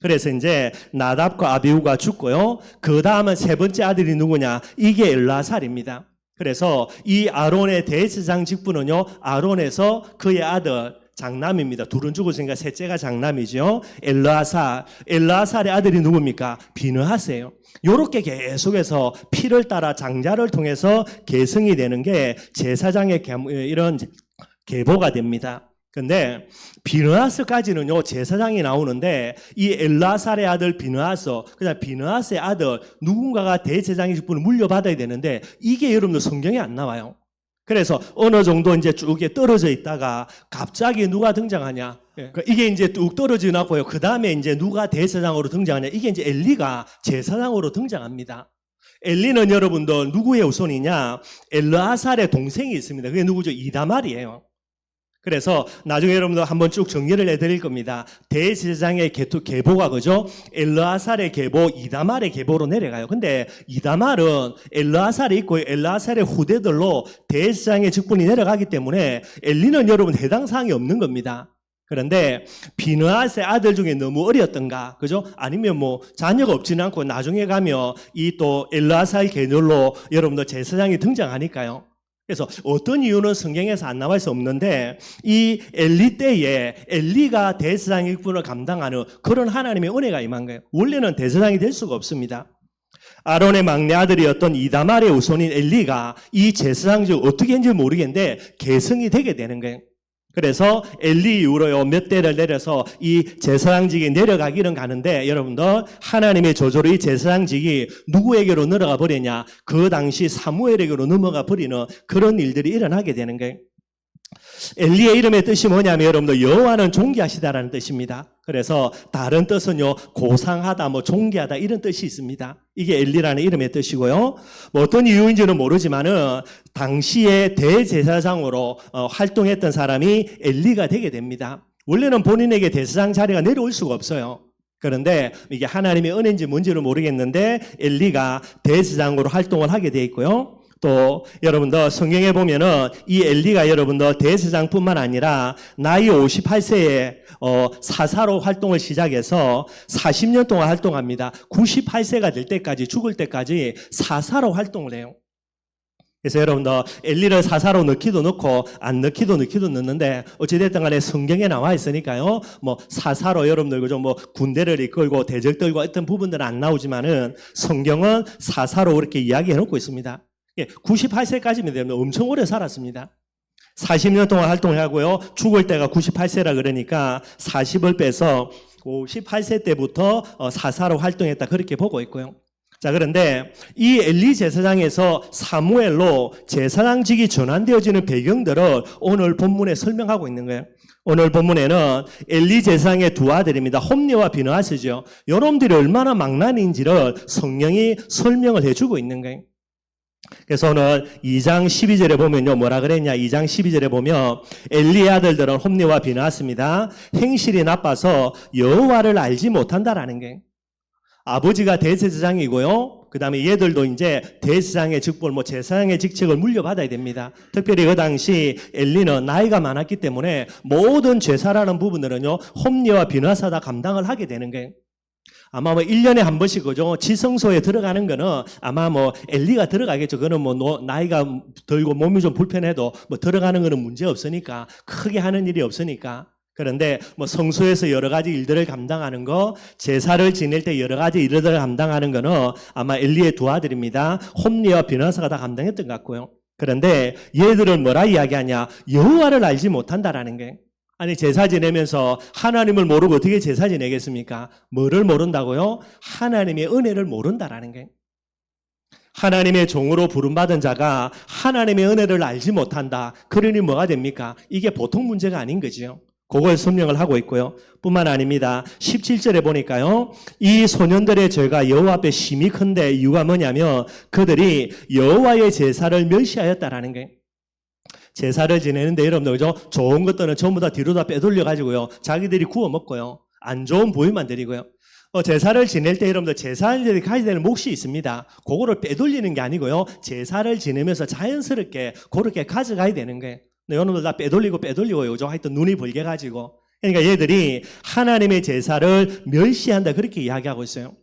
그래서 이제 나답과 아비후가 죽고요. 그 다음은 세 번째 아들이 누구냐? 이게 엘라살입니다. 그래서 이 아론의 대제사장 직분은요, 아론에서 그의 아들 장남입니다. 둘은 죽었으니까 셋째가 장남이죠. 엘라살의 아들이 누굽니까? 비느하스예요. 요렇게 계속해서 피를 따라 장자를 통해서 계승이 되는 게 제사장의 이런 계보가 됩니다. 근데 비느하스까지는요, 제사장이 나오는데 이 엘라살의 아들 비느하스, 그다음 비느하스의 아들 누군가가 대제사장의 직분을 물려받아야 되는데 이게 여러분들 성경에 안 나와요. 그래서 어느 정도 이제 쭉 떨어져 있다가 갑자기 누가 등장하냐? 이게 이제 뚝 떨어져 나고요. 그 다음에 이제 누가 대제사장으로 등장하냐? 이게 이제 엘리가 제사장으로 등장합니다. 엘리는 여러분들 누구의 후손이냐? 엘르아살의 동생이 있습니다. 그게 누구죠? 이다말이에요. 그래서 나중에 여러분들 한번 쭉 정리를 해드릴 겁니다. 대제사장의 계보가 그죠? 엘르아살의 계보, 이다말의 계보로 내려가요. 근데 이다말은 엘르아살이 있고 엘르아살의 후대들로 대제사장의 직분이 내려가기 때문에 엘리는 여러분 해당 사항이 없는 겁니다. 그런데 비느하스의 아들 중에 너무 어렸던가, 그죠? 아니면 뭐 자녀가 없지는 않고 나중에 가면 이 또 엘르아살 계열로 여러분들 제사장이 등장하니까요. 그래서 어떤 이유는 성경에서 안 나와 있어 없는데 이 엘리 때에 엘리가 대제사장의 일꾼을 감당하는 그런 하나님의 은혜가 임한 거예요. 원래는 대제사장이 될 수가 없습니다. 아론의 막내 아들이었던 이다말의 우손인 엘리가 이 제사장직을 어떻게 했는지 모르겠는데 계승이 되게 되는 거예요. 그래서 엘리 이후로요 몇 대를 내려서 이 제사장직이 내려가기는 가는데 여러분들 하나님의 저조로 이 제사장직이 누구에게로 내려가 버리냐, 그 당시 사무엘에게로 넘어가 버리는 그런 일들이 일어나게 되는 거예요. 엘리의 이름의 뜻이 뭐냐면 여러분들 여호와는 존귀하시다라는 뜻입니다. 그래서 다른 뜻은요 고상하다, 뭐 존귀하다 이런 뜻이 있습니다. 이게 엘리라는 이름의 뜻이고요. 뭐 어떤 이유인지는 모르지만은 당시에 대제사장으로 활동했던 사람이 엘리가 되게 됩니다. 원래는 본인에게 대제사장 자리가 내려올 수가 없어요. 그런데 이게 하나님의 은혜인지 뭔지를 모르겠는데 엘리가 대제사장으로 활동을 하게 돼 있고요. 또 여러분들 성경에 보면은 이 엘리가 여러분들 대제사장뿐만 아니라 나이 58세에 사사로 활동을 시작해서 40년 동안 활동합니다. 98세가 될 때까지, 죽을 때까지 사사로 활동을 해요. 그래서 여러분들 엘리를 사사로 넣기도 넣고 안 넣기도 넣는데 어찌됐든 간에 성경에 나와 있으니까요. 뭐 사사로 여러분들 그죠, 뭐 군대를 이끌고 대적들과 어떤 부분들은 안 나오지만은 성경은 사사로 그렇게 이야기해 놓고 있습니다. 98세까지면 되면 엄청 오래 살았습니다. 40년 동안 활동하고요. 죽을 때가 98세라 그러니까 40을 빼서 58세 때부터 사사로 활동했다 그렇게 보고 있고요. 자, 그런데 이 엘리 제사장에서 사무엘로 제사장직이 전환되어지는 배경들을 오늘 본문에 설명하고 있는 거예요. 오늘 본문에는 엘리 제사장의 두 아들입니다. 홈리와 비느하스죠. 여러분들이 얼마나 망나니인지를 성령이 설명을 해주고 있는 거예요. 그래서 오늘 2장 12절에 보면요 뭐라 그랬냐, 2장 12절에 보면 엘리의 아들들은 홈리와 비느하스입니다. 행실이 나빠서 여호와를 알지 못한다라는 게, 아버지가 대제사장이고요. 그 다음에 얘들도 이제 대제사장의 직분, 뭐 제사장의 직책을 물려받아야 됩니다. 특별히 그 당시 엘리는 나이가 많았기 때문에 모든 제사라는 부분들은요 홈리와 비느하스가 다 감당을 하게 되는 거예요. 아마 뭐 1년에 한 번씩 그죠, 지성소에 들어가는 거는 아마 뭐 엘리가 들어가겠죠. 그거는 뭐 나이가 들고 몸이 좀 불편해도 뭐 들어가는 거는 문제 없으니까, 크게 하는 일이 없으니까. 그런데 뭐 성소에서 여러 가지 일들을 감당하는 거, 제사를 지낼 때 여러 가지 일들을 감당하는 거는 아마 엘리의 두 아들입니다. 홈리와 비느하스가 다 감당했던 것 같고요. 그런데 얘들은 뭐라 이야기하냐, 여호와를 알지 못한다라는 게, 아니 제사 지내면서 하나님을 모르고 어떻게 제사 지내겠습니까? 뭐를 모른다고요? 하나님의 은혜를 모른다라는 게, 하나님의 종으로 부름받은 자가 하나님의 은혜를 알지 못한다. 그러니 뭐가 됩니까? 이게 보통 문제가 아닌 거지요. 그걸 설명을 하고 있고요. 뿐만 아닙니다. 17절에 보니까요, 이 소년들의 죄가 여호와 앞에 심히 큰데 이유가 뭐냐면 그들이 여호와의 제사를 멸시하였다라는 게, 제사를 지내는데 여러분들 그죠? 좋은 것들은 전부 다 뒤로 다 빼돌려 가지고요 자기들이 구워 먹고요, 안 좋은 부위만 드리고요. 제사를 지낼 때 여러분들 제사들이 가져야 되는 몫이 있습니다. 그거를 빼돌리는 게 아니고요, 제사를 지내면서 자연스럽게 그렇게 가져가야 되는 거예요. 근데 여러분들 다 빼돌리고 요즘 하여튼 눈이 벌게 가지고, 그러니까 얘들이 하나님의 제사를 멸시한다 그렇게 이야기하고 있어요.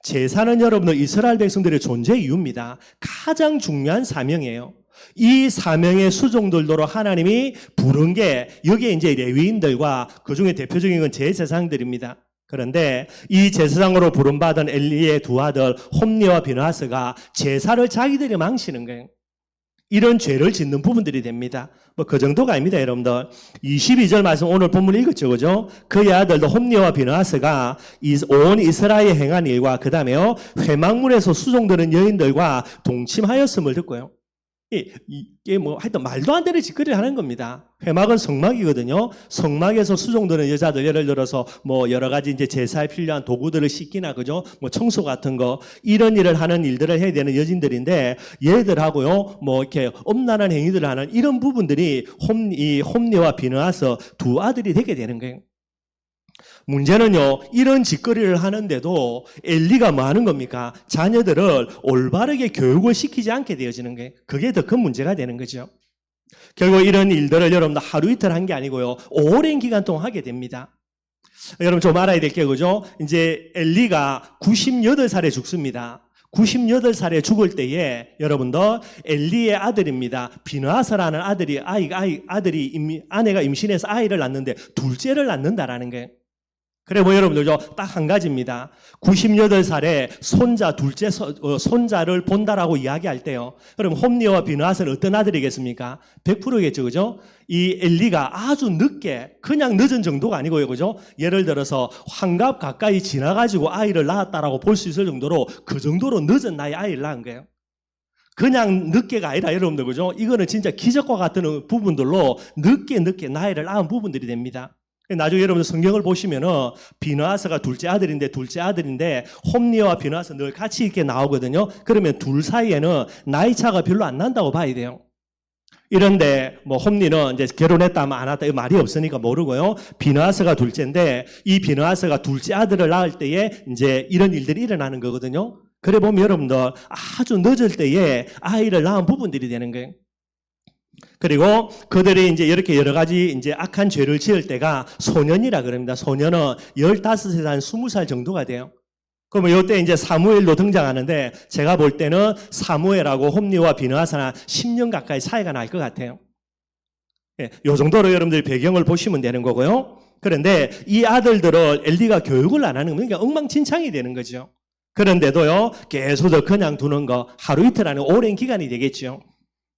제사는 여러분들 이스라엘 백성들의 존재 이유입니다. 가장 중요한 사명이에요. 이 사명의 수종들도록 하나님이 부른 게 여기에 이제 레위인들과 그 중에 대표적인 건 제사장들입니다. 그런데 이 제사장으로 부름받은 엘리의 두 아들 홈리와 비느하스가 제사를 자기들이 망치는 거예요. 이런 죄를 짓는 부분들이 됩니다. 뭐 그 정도가 아닙니다, 여러분들. 22절 말씀 오늘 본문 읽었죠, 그죠? 그의 아들도 홈리와 비느하스가 온 이스라엘에 행한 일과 그 다음에요 회막문에서 수종드는 여인들과 동침하였음을 듣고요. 이게 뭐 하여튼 말도 안 되는 짓거리를 하는 겁니다. 회막은 성막이거든요. 성막에서 수종드는 여자들, 예를 들어서 뭐 여러 가지 이제 제사에 필요한 도구들을 씻기나 그죠? 뭐 청소 같은 거, 이런 일을 하는 일들을 해야 되는 여진들인데 얘들하고요 뭐 이렇게 엄란한 행위들을 하는 이런 부분들이 홈리와 비느하스 두 아들이 되게 되는 거예요. 문제는요, 이런 짓거리를 하는데도 엘리가 뭐 하는 겁니까? 자녀들을 올바르게 교육을 시키지 않게 되어지는 게, 그게 더 큰 문제가 되는 거죠. 결국 이런 일들을 여러분들 하루 이틀 한 게 아니고요, 오랜 기간 동안 하게 됩니다. 여러분 좀 알아야 될 게 그죠? 이제 엘리가 98살에 죽습니다. 98살에 죽을 때에 여러분들 엘리의 아들입니다. 비느하스라는 아내가 임신해서 아이를 낳는데 둘째를 낳는다라는 게. 그래 뭐 여러분들 딱 한 가지입니다. 98살에 손자를 본다라고 이야기할 때요. 그럼 홈리와 비느하스는 어떤 아들이겠습니까? 100%겠죠, 그죠? 이 엘리가 아주 늦게, 그냥 늦은 정도가 아니고요, 그죠? 예를 들어서 환갑 가까이 지나가지고 아이를 낳았다라고 볼 수 있을 정도로 그 정도로 늦은 나이에 아이를 낳은 거예요. 그냥 늦게가 아니라 여러분들, 그죠? 이거는 진짜 기적과 같은 부분들로 늦게 나이를 낳은 부분들이 됩니다. 나중에 여러분들 성경을 보시면은 비느하스가 둘째 아들인데 홈리와 비느하스 늘 같이 이렇게 나오거든요. 그러면 둘 사이에는 나이 차가 별로 안 난다고 봐야 돼요. 이런데 뭐 홈리는 이제 결혼했다 안 했다 이 말이 없으니까 모르고요. 비느하스가 둘째인데 이 비느하스가 둘째 아들을 낳을 때에 이제 이런 일들이 일어나는 거거든요. 그래 보면 여러분들 아주 늦을 때에 아이를 낳은 부분들이 되는 거예요. 그리고 그들이 이제 이렇게 여러 가지 이제 악한 죄를 지을 때가 소년이라 그럽니다. 소년은 15살, 한 20살 정도가 돼요. 그러면 이때 이제 사무엘로 등장하는데 제가 볼 때는 사무엘하고 홈리와 비느하스나 10년 가까이 차이가 날 것 같아요. 예, 요 정도로 여러분들이 배경을 보시면 되는 거고요. 그런데 이 아들들을 엘리가 교육을 안 하는 거니까 그러니까 엉망진창이 되는 거죠. 그런데도요, 계속 그냥 두는 거 하루 이틀 안에 오랜 기간이 되겠죠.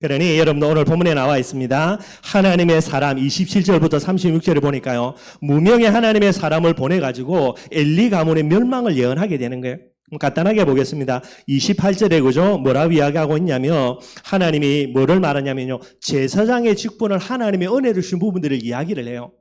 그러니 여러분들 오늘 본문에 나와 있습니다. 하나님의 사람 27절부터 36절을 보니까요. 무명의 하나님의 사람을 보내가지고 엘리 가문의 멸망을 예언하게 되는 거예요. 간단하게 보겠습니다. 28절에 그죠? 뭐라고 이야기하고 있냐면 하나님이 뭐를 말하냐면요. 제사장의 직분을 하나님의 은혜를 주신 부분들을 이야기를 해요.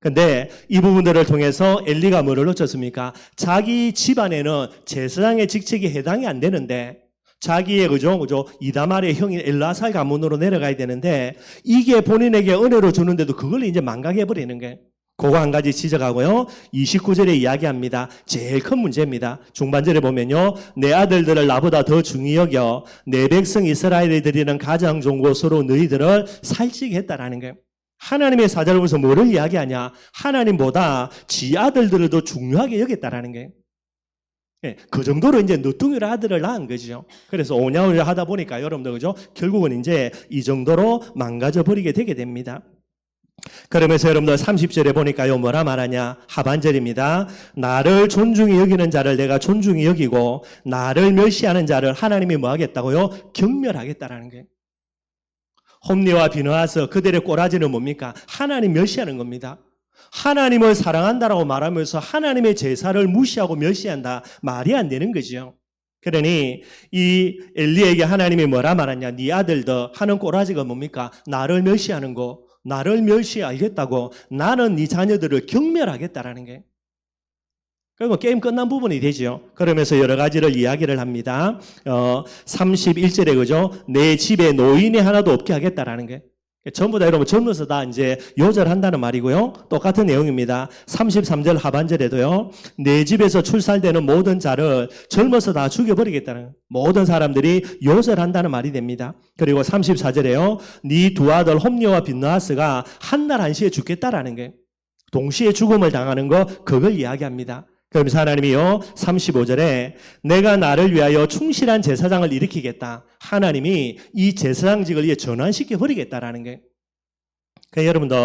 근데 이 부분들을 통해서 엘리가 뭐를 놓쳤습니까? 자기 집안에는 제사장의 직책이 해당이 안 되는데 자기의 그죠? 이다말의 형인 엘라살 가문으로 내려가야 되는데 이게 본인에게 은혜로 주는데도 그걸 이제 망각해 버리는 게. 그거 한 가지 지적하고요. 29절에 이야기합니다. 제일 큰 문제입니다. 중반절에 보면요. 내 아들들을 나보다 더 중히 여겨 내 백성 이스라엘이 드리는 가장 좋은 곳으로 너희들을 살찌게 했다라는 거예요. 하나님의 사자를 보면서 뭐를 이야기하냐? 하나님보다 지 아들들을 더 중요하게 여겼다라는 거예요. 예, 그 정도로 이제 늦둥이를 아들을 낳은 거죠. 그래서 오냐오냐 하다 보니까 여러분들 그죠? 결국은 이제 이 정도로 망가져 버리게 되게 됩니다. 그러면서 여러분들 30절에 보니까요 뭐라 말하냐? 하반절입니다. 나를 존중히 여기는 자를 내가 존중히 여기고 나를 멸시하는 자를 하나님이 뭐 하겠다고요? 경멸하겠다라는 거예요. 홈리와 비느하스 그들의 꼬라지는 뭡니까? 하나님 멸시하는 겁니다. 하나님을 사랑한다라고 말하면서 하나님의 제사를 무시하고 멸시한다. 말이 안 되는 거죠. 그러니 이 엘리에게 하나님이 뭐라 말하냐? 네 아들들 하는 꼬라지가 뭡니까? 나를 멸시하는 거. 나를 멸시하겠다고 나는 네 자녀들을 경멸하겠다라는 게. 그리고 게임 끝난 부분이 되죠. 그러면서 여러 가지를 이야기를 합니다. 31절에 그죠? 내 집에 노인이 하나도 없게 하겠다라는 게. 전부 다 여러분 젊어서 다 이제 요절한다는 말이고요. 똑같은 내용입니다. 33절 하반절에도요. 내 집에서 출산되는 모든 자를 젊어서 다 죽여버리겠다는 모든 사람들이 요절한다는 말이 됩니다. 그리고 34절에요. 네 두 아들 홈리와 비느하스가 한날 한시에 죽겠다라는 게 동시에 죽음을 당하는 거 그걸 이야기합니다. 그러면서 하나님이요 35절에 내가 나를 위하여 충실한 제사장을 일으키겠다. 하나님이 이 제사장직을 전환시켜 버리겠다라는 게. 그러니까 여러분들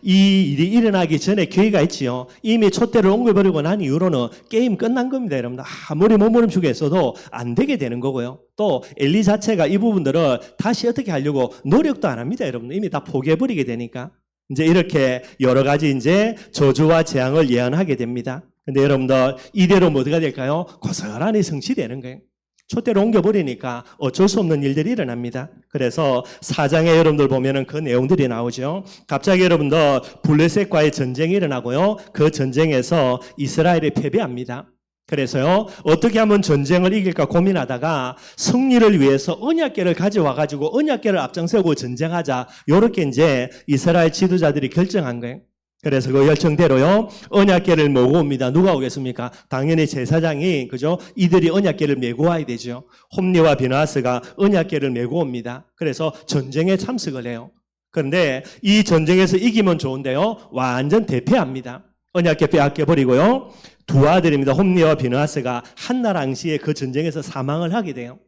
이 일이 일어나기 전에 기회가 있지요. 이미 촛대를 옮겨버리고 난 이후로는 게임 끝난 겁니다. 여러분들 아무리 몸부림치고 했어도 안 되게 되는 거고요. 또 엘리 자체가 이 부분들을 다시 어떻게 하려고 노력도 안 합니다. 여러분들 이미 다 포기해버리게 되니까. 이제 이렇게 여러 가지 이제 저주와 재앙을 예언하게 됩니다. 근데 여러분들 이대로 뭐가 될까요? 고스란히 성취되는 거예요. 촛대로 옮겨버리니까 어쩔 수 없는 일들이 일어납니다. 그래서 4장에 여러분들 보면은 그 내용들이 나오죠. 갑자기 여러분들 블레셋과의 전쟁이 일어나고요. 그 전쟁에서 이스라엘이 패배합니다. 그래서요, 어떻게 하면 전쟁을 이길까 고민하다가 승리를 위해서 언약궤를 가져와가지고 언약궤를 앞장세우고 전쟁하자. 요렇게 이제 이스라엘 지도자들이 결정한 거예요. 그래서 그 결정대로요, 언약궤를 모고 옵니다. 누가 오겠습니까? 당연히 제사장이, 그죠? 이들이 언약궤를 메고 와야 되죠. 홈리와 비느하스가 언약궤를 메고 옵니다. 그래서 전쟁에 참석을 해요. 그런데 이 전쟁에서 이기면 좋은데요, 완전 대패합니다. 언약궤 빼앗겨버리고요. 두 아들입니다. 홈리와 비느하스가 한날 항시에 그 전쟁에서 사망을 하게 돼요.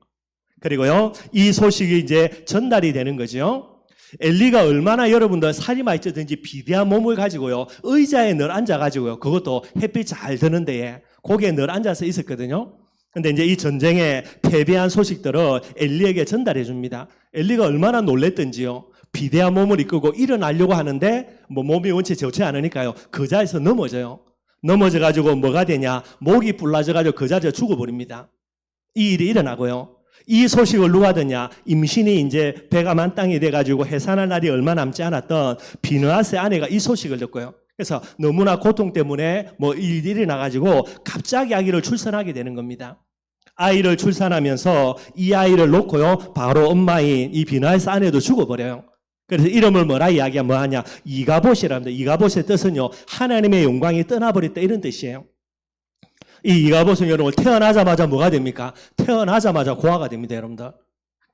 그리고요, 이 소식이 이제 전달이 되는 거죠. 엘리가 얼마나 여러분들 살이 많이 쪄든지 비대한 몸을 가지고요, 의자에 늘 앉아가지고요, 그것도 햇빛 잘 드는 데에 거기에 늘 앉아서 있었거든요. 근데 이제 이 전쟁에 패배한 소식들을 엘리에게 전달해 줍니다. 엘리가 얼마나 놀랬던지요. 비대한 몸을 이끌고 일어나려고 하는데 몸이 원체 좋지 않으니까요, 그 자리에서 넘어져요. 넘어져가지고 뭐가 되냐, 목이 불라져가지고 그 자리에서 죽어버립니다. 이 일이 일어나고요. 이 소식을 누가 듣냐, 임신이 이제 배가 만땅이 돼가지고 해산할 날이 얼마 남지 않았던 비느하스의 아내가 이 소식을 듣고요. 그래서 너무나 고통 때문에 일이 일어나가지고 갑자기 아기를 출산하게 되는 겁니다. 아이를 출산하면서 이 아이를 놓고요, 바로 엄마인 이 비느하스 아내도 죽어버려요. 그래서 이름을 뭐라 이야기하냐, 뭐하냐, 이가봇이랍니다. 이가봇의 뜻은요, 하나님의 영광이 떠나버렸다, 이런 뜻이에요. 이 이가봇은 여러분 태어나자마자 뭐가 됩니까? 태어나자마자 고아가 됩니다, 여러분들.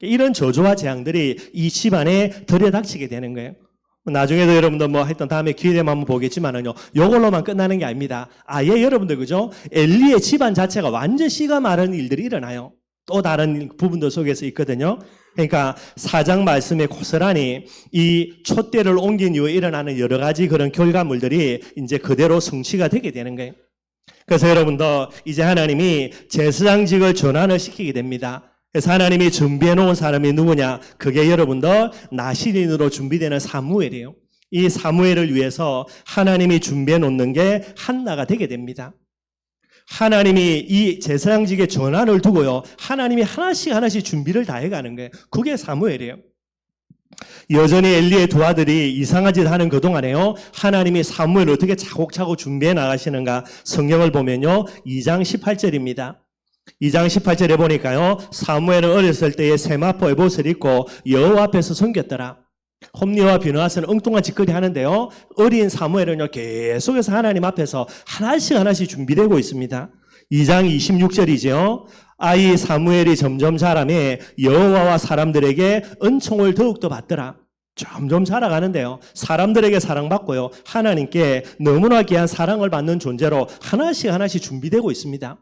이런 저주와 재앙들이 이 집안에 들여닥치게 되는 거예요. 나중에도 여러분들 하여튼 다음에 기회 되면 한번 보겠지만은요, 요걸로만 끝나는 게 아닙니다. 아예 여러분들, 그죠? 엘리의 집안 자체가 완전 씨가 마른 일들이 일어나요. 또 다른 부분들 속에서 있거든요. 그러니까 4장 말씀에 고스란히 이 촛대를 옮긴 이후에 일어나는 여러 가지 그런 결과물들이 이제 그대로 성취가 되게 되는 거예요. 그래서 여러분들, 이제 하나님이 제사장직을 전환을 시키게 됩니다. 그래서 하나님이 준비해 놓은 사람이 누구냐? 그게 여러분들 나시린으로 준비되는 사무엘이에요. 이 사무엘을 위해서 하나님이 준비해 놓는 게 한나가 되게 됩니다. 하나님이 이 제사장직의 전환을 두고요, 하나님이 하나씩 준비를 다 해가는 거예요. 그게 사무엘이에요. 여전히 엘리의 두 아들이 이상한 짓 하는 그동안에요, 하나님이 사무엘을 어떻게 차곡차곡 준비해 나가시는가, 성경을 보면요, 2장 18절입니다. 2장 18절에 보니까요, 사무엘은 어렸을 때에 세마포 에봇을 입고 여호와 앞에서 섬겼더라. 홈리와 비느하스는 엉뚱한 짓거리 하는데요, 어린 사무엘은요, 계속해서 하나님 앞에서 하나씩 준비되고 있습니다. 2장 26절이죠. 아이 사무엘이 점점 자라매 여호와와 사람들에게 은총을 더욱더 받더라. 점점 자라가는데요, 사람들에게 사랑받고요, 하나님께 너무나 귀한 사랑을 받는 존재로 하나씩 준비되고 있습니다.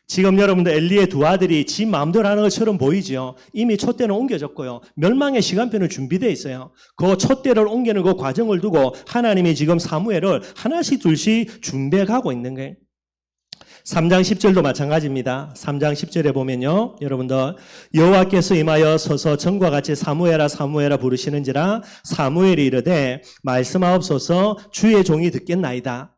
지금 여러분들 엘리의 두 아들이 지 마음대로 하는 것처럼 보이죠. 이미 촛대는 옮겨졌고요, 멸망의 시간표는 준비되어 있어요. 그 촛대를 옮기는 그 과정을 두고 하나님이 지금 사무엘을 하나씩 둘씩 준비해 가고 있는 거예요. 3장 10절도 마찬가지입니다. 3장 10절에 보면요, 여러분들, 여호와께서 임하여 서서 전과 같이 사무엘아 사무엘아 부르시는지라 사무엘이 이르되 말씀하옵소서, 주의 종이 듣겠나이다.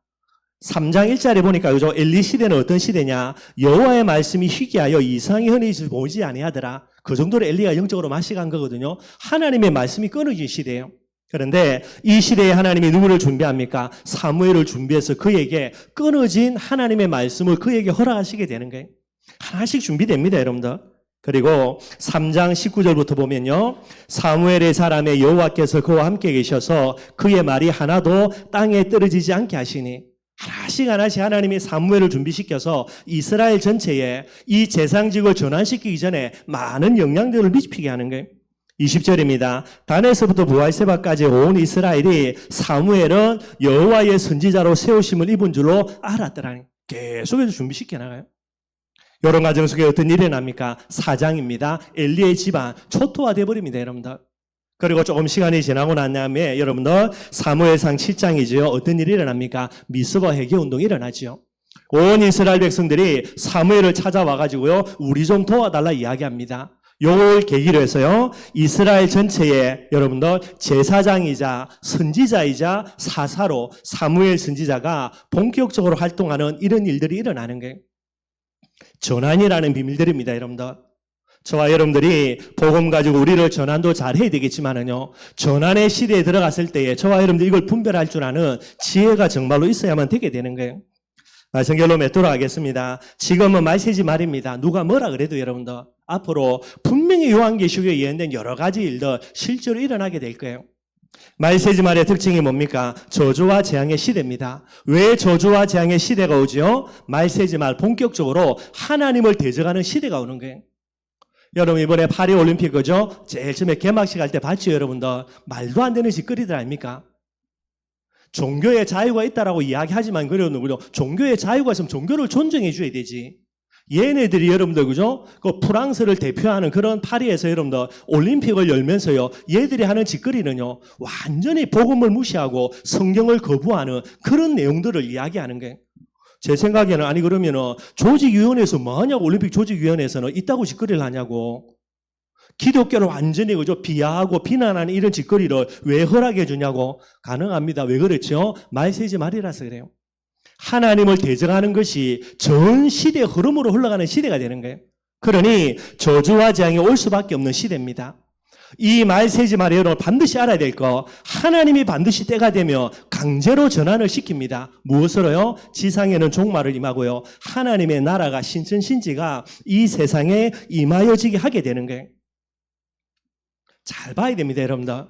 3장 1절에 보니까 그죠, 엘리 시대는 어떤 시대냐, 여호와의 말씀이 희귀하여 이상히 흔히 보이지 아니하더라. 그 정도로 엘리가 영적으로 마시간 거거든요. 하나님의 말씀이 끊어진 시대예요. 그런데 이 시대에 하나님이 누구를 준비합니까? 사무엘을 준비해서 그에게 끊어진 하나님의 말씀을 그에게 허락하시게 되는 거예요. 하나씩 준비됩니다, 여러분들. 그리고 3장 19절부터 보면요, 사무엘의 사람의 여호와께서 그와 함께 계셔서 그의 말이 하나도 땅에 떨어지지 않게 하시니, 하나씩 하나님이 사무엘을 준비시켜서 이스라엘 전체에 이 제사장직을 전환시키기 전에 많은 영향력을 미치게 하는 거예요. 20절입니다. 단에서부터 부하세바까지 온 이스라엘이 사무엘은 여호와의 선지자로 세우심을 입은 줄로 알았더라니. 계속해서 준비시켜 나가요. 이런 과정 속에 어떤 일이 납니까? 4장입니다. 엘리의 집안 초토화되어 버립니다, 여러분들. 그리고 조금 시간이 지나고 난 다음에 여러분들 사무엘상 7장이죠. 어떤 일이 일어납니까? 미스바 회개운동이 일어나죠. 온 이스라엘 백성들이 사무엘을 찾아와가지고요, 우리 좀 도와달라 이야기합니다. 요걸 계기로 해서요, 이스라엘 전체에 여러분들 제사장이자 선지자이자 사사로 사무엘 선지자가 본격적으로 활동하는 이런 일들이 일어나는 거예요. 전환이라는 비밀들입니다, 여러분들. 저와 여러분들이 복음 가지고 우리를 전환도 잘 해야 되겠지만은요, 전환의 시대에 들어갔을 때에 저와 여러분들 이걸 분별할 줄 아는 지혜가 정말로 있어야만 되게 되는 거예요. 말씀 결론 맺도록 하겠습니다. 지금은 말세지 말입니다. 누가 뭐라 그래도 여러분들 앞으로 분명히 요한계시록에 예언된 여러 가지 일들 실제로 일어나게 될 거예요. 말세지 말의 특징이 뭡니까? 저주와 재앙의 시대입니다. 왜 저주와 재앙의 시대가 오죠? 말세지 말 본격적으로 하나님을 대적하는 시대가 오는 거예요. 여러분 이번에 파리 올림픽 그죠? 제일 처음에 개막식 할 때 봤죠, 여러분들? 말도 안 되는 짓거리들 아닙니까? 종교의 자유가 있다라고 이야기하지만 그래도 그죠? 종교의 자유가 있으면 종교를 존중해 줘야 되지. 얘네들이 여러분들 그죠? 그 프랑스를 대표하는 그런 파리에서 여러분들 올림픽을 열면서요. 얘들이 하는 짓거리는요. 완전히 복음을 무시하고 성경을 거부하는 그런 내용들을 이야기하는 거예요. 제 생각에는 아니 그러면은 조직위원회에서 뭐 하냐고 올림픽 조직위원회에서는 있다고 짓거리를 하냐고. 기독교를 완전히 그죠? 비하하고 비난하는 이런 짓거리를 왜 허락해 주냐고. 가능합니다. 왜 그렇죠? 말 세지 말이라서 그래요. 하나님을 대적하는 것이 전 시대의 흐름으로 흘러가는 시대가 되는 거예요. 그러니 저주와 재앙이 올 수밖에 없는 시대입니다. 이 말 세지 말에 여러분 반드시 알아야 될 거, 하나님이 반드시 때가 되면 강제로 전환을 시킵니다. 무엇으로요? 지상에는 종말을 임하고요. 하나님의 나라가 신천신지가 이 세상에 임하여지게 하게 되는 거예요. 잘 봐야 됩니다, 여러분들.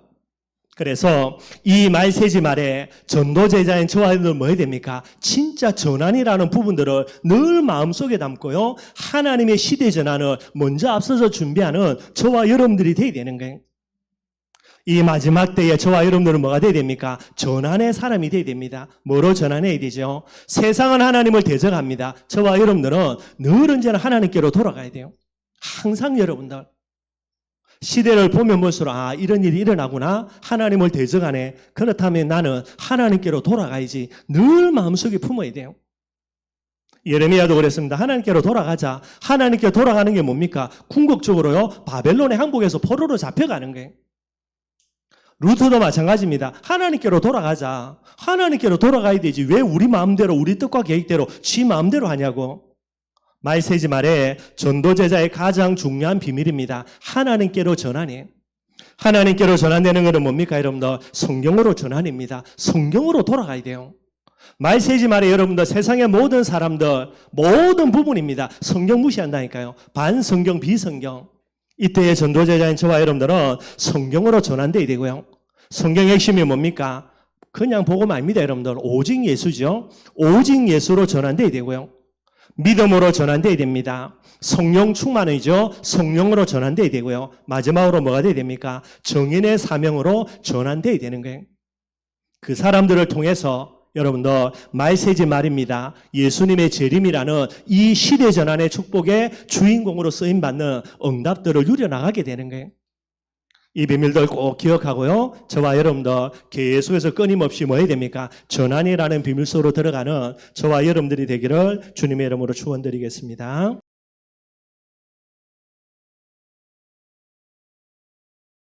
그래서 이 말 세지 말에 전도제자인 저와 여러분들 뭐 해야 됩니까? 진짜 전환이라는 부분들을 늘 마음속에 담고요. 하나님의 시대 전환을 먼저 앞서서 준비하는 저와 여러분들이 돼야 되는 거예요. 이 마지막 때에 저와 여러분들은 뭐가 돼야 됩니까? 전환의 사람이 돼야 됩니다. 뭐로 전환해야 되죠? 세상은 하나님을 대적합니다. 저와 여러분들은 늘 언제나 하나님께로 돌아가야 돼요. 항상 여러분들. 시대를 보면 볼수록 아 이런 일이 일어나구나. 하나님을 대적하네. 그렇다면 나는 하나님께로 돌아가야지. 늘 마음속에 품어야 돼요. 예레미야도 그랬습니다. 하나님께로 돌아가자. 하나님께 돌아가는 게 뭡니까? 궁극적으로요. 바벨론의 항복에서 포로로 잡혀가는 거예요. 루터도 마찬가지입니다. 하나님께로 돌아가자. 하나님께로 돌아가야 되지. 왜 우리 마음대로 우리 뜻과 계획대로 지 마음대로 하냐고. 말 세지 말에 전도제자의 가장 중요한 비밀입니다. 하나님께로 전환이. 하나님께로 전환되는 것은 뭡니까 여러분들? 성경으로 전환입니다. 성경으로 돌아가야 돼요. 말 세지 말에 여러분들 세상의 모든 사람들 모든 부분입니다. 성경 무시한다니까요. 반성경 비성경. 이때의 전도제자인 저와 여러분들은 성경으로 전환돼야 되고요. 성경의 핵심이 뭡니까? 그냥 복음 아닙니다 여러분들. 오직 예수죠. 오직 예수로 전환돼야 되고요. 믿음으로 전환돼야 됩니다. 성령 충만이죠. 성령으로 전환돼야 되고요. 마지막으로 뭐가 돼야 됩니까? 정인의 사명으로 전환돼야 되는 거예요. 그 사람들을 통해서 여러분들 말 세지 말입니다. 예수님의 재림이라는 이 시대 전환의 축복의 주인공으로 쓰임받는 응답들을 누려나가게 되는 거예요. 이 비밀들 꼭 기억하고요. 저와 여러분들 계속해서 끊임없이 뭐 해야 됩니까? 전환이라는 비밀 속으로 들어가는 저와 여러분들이 되기를 주님의 이름으로 축원드리겠습니다.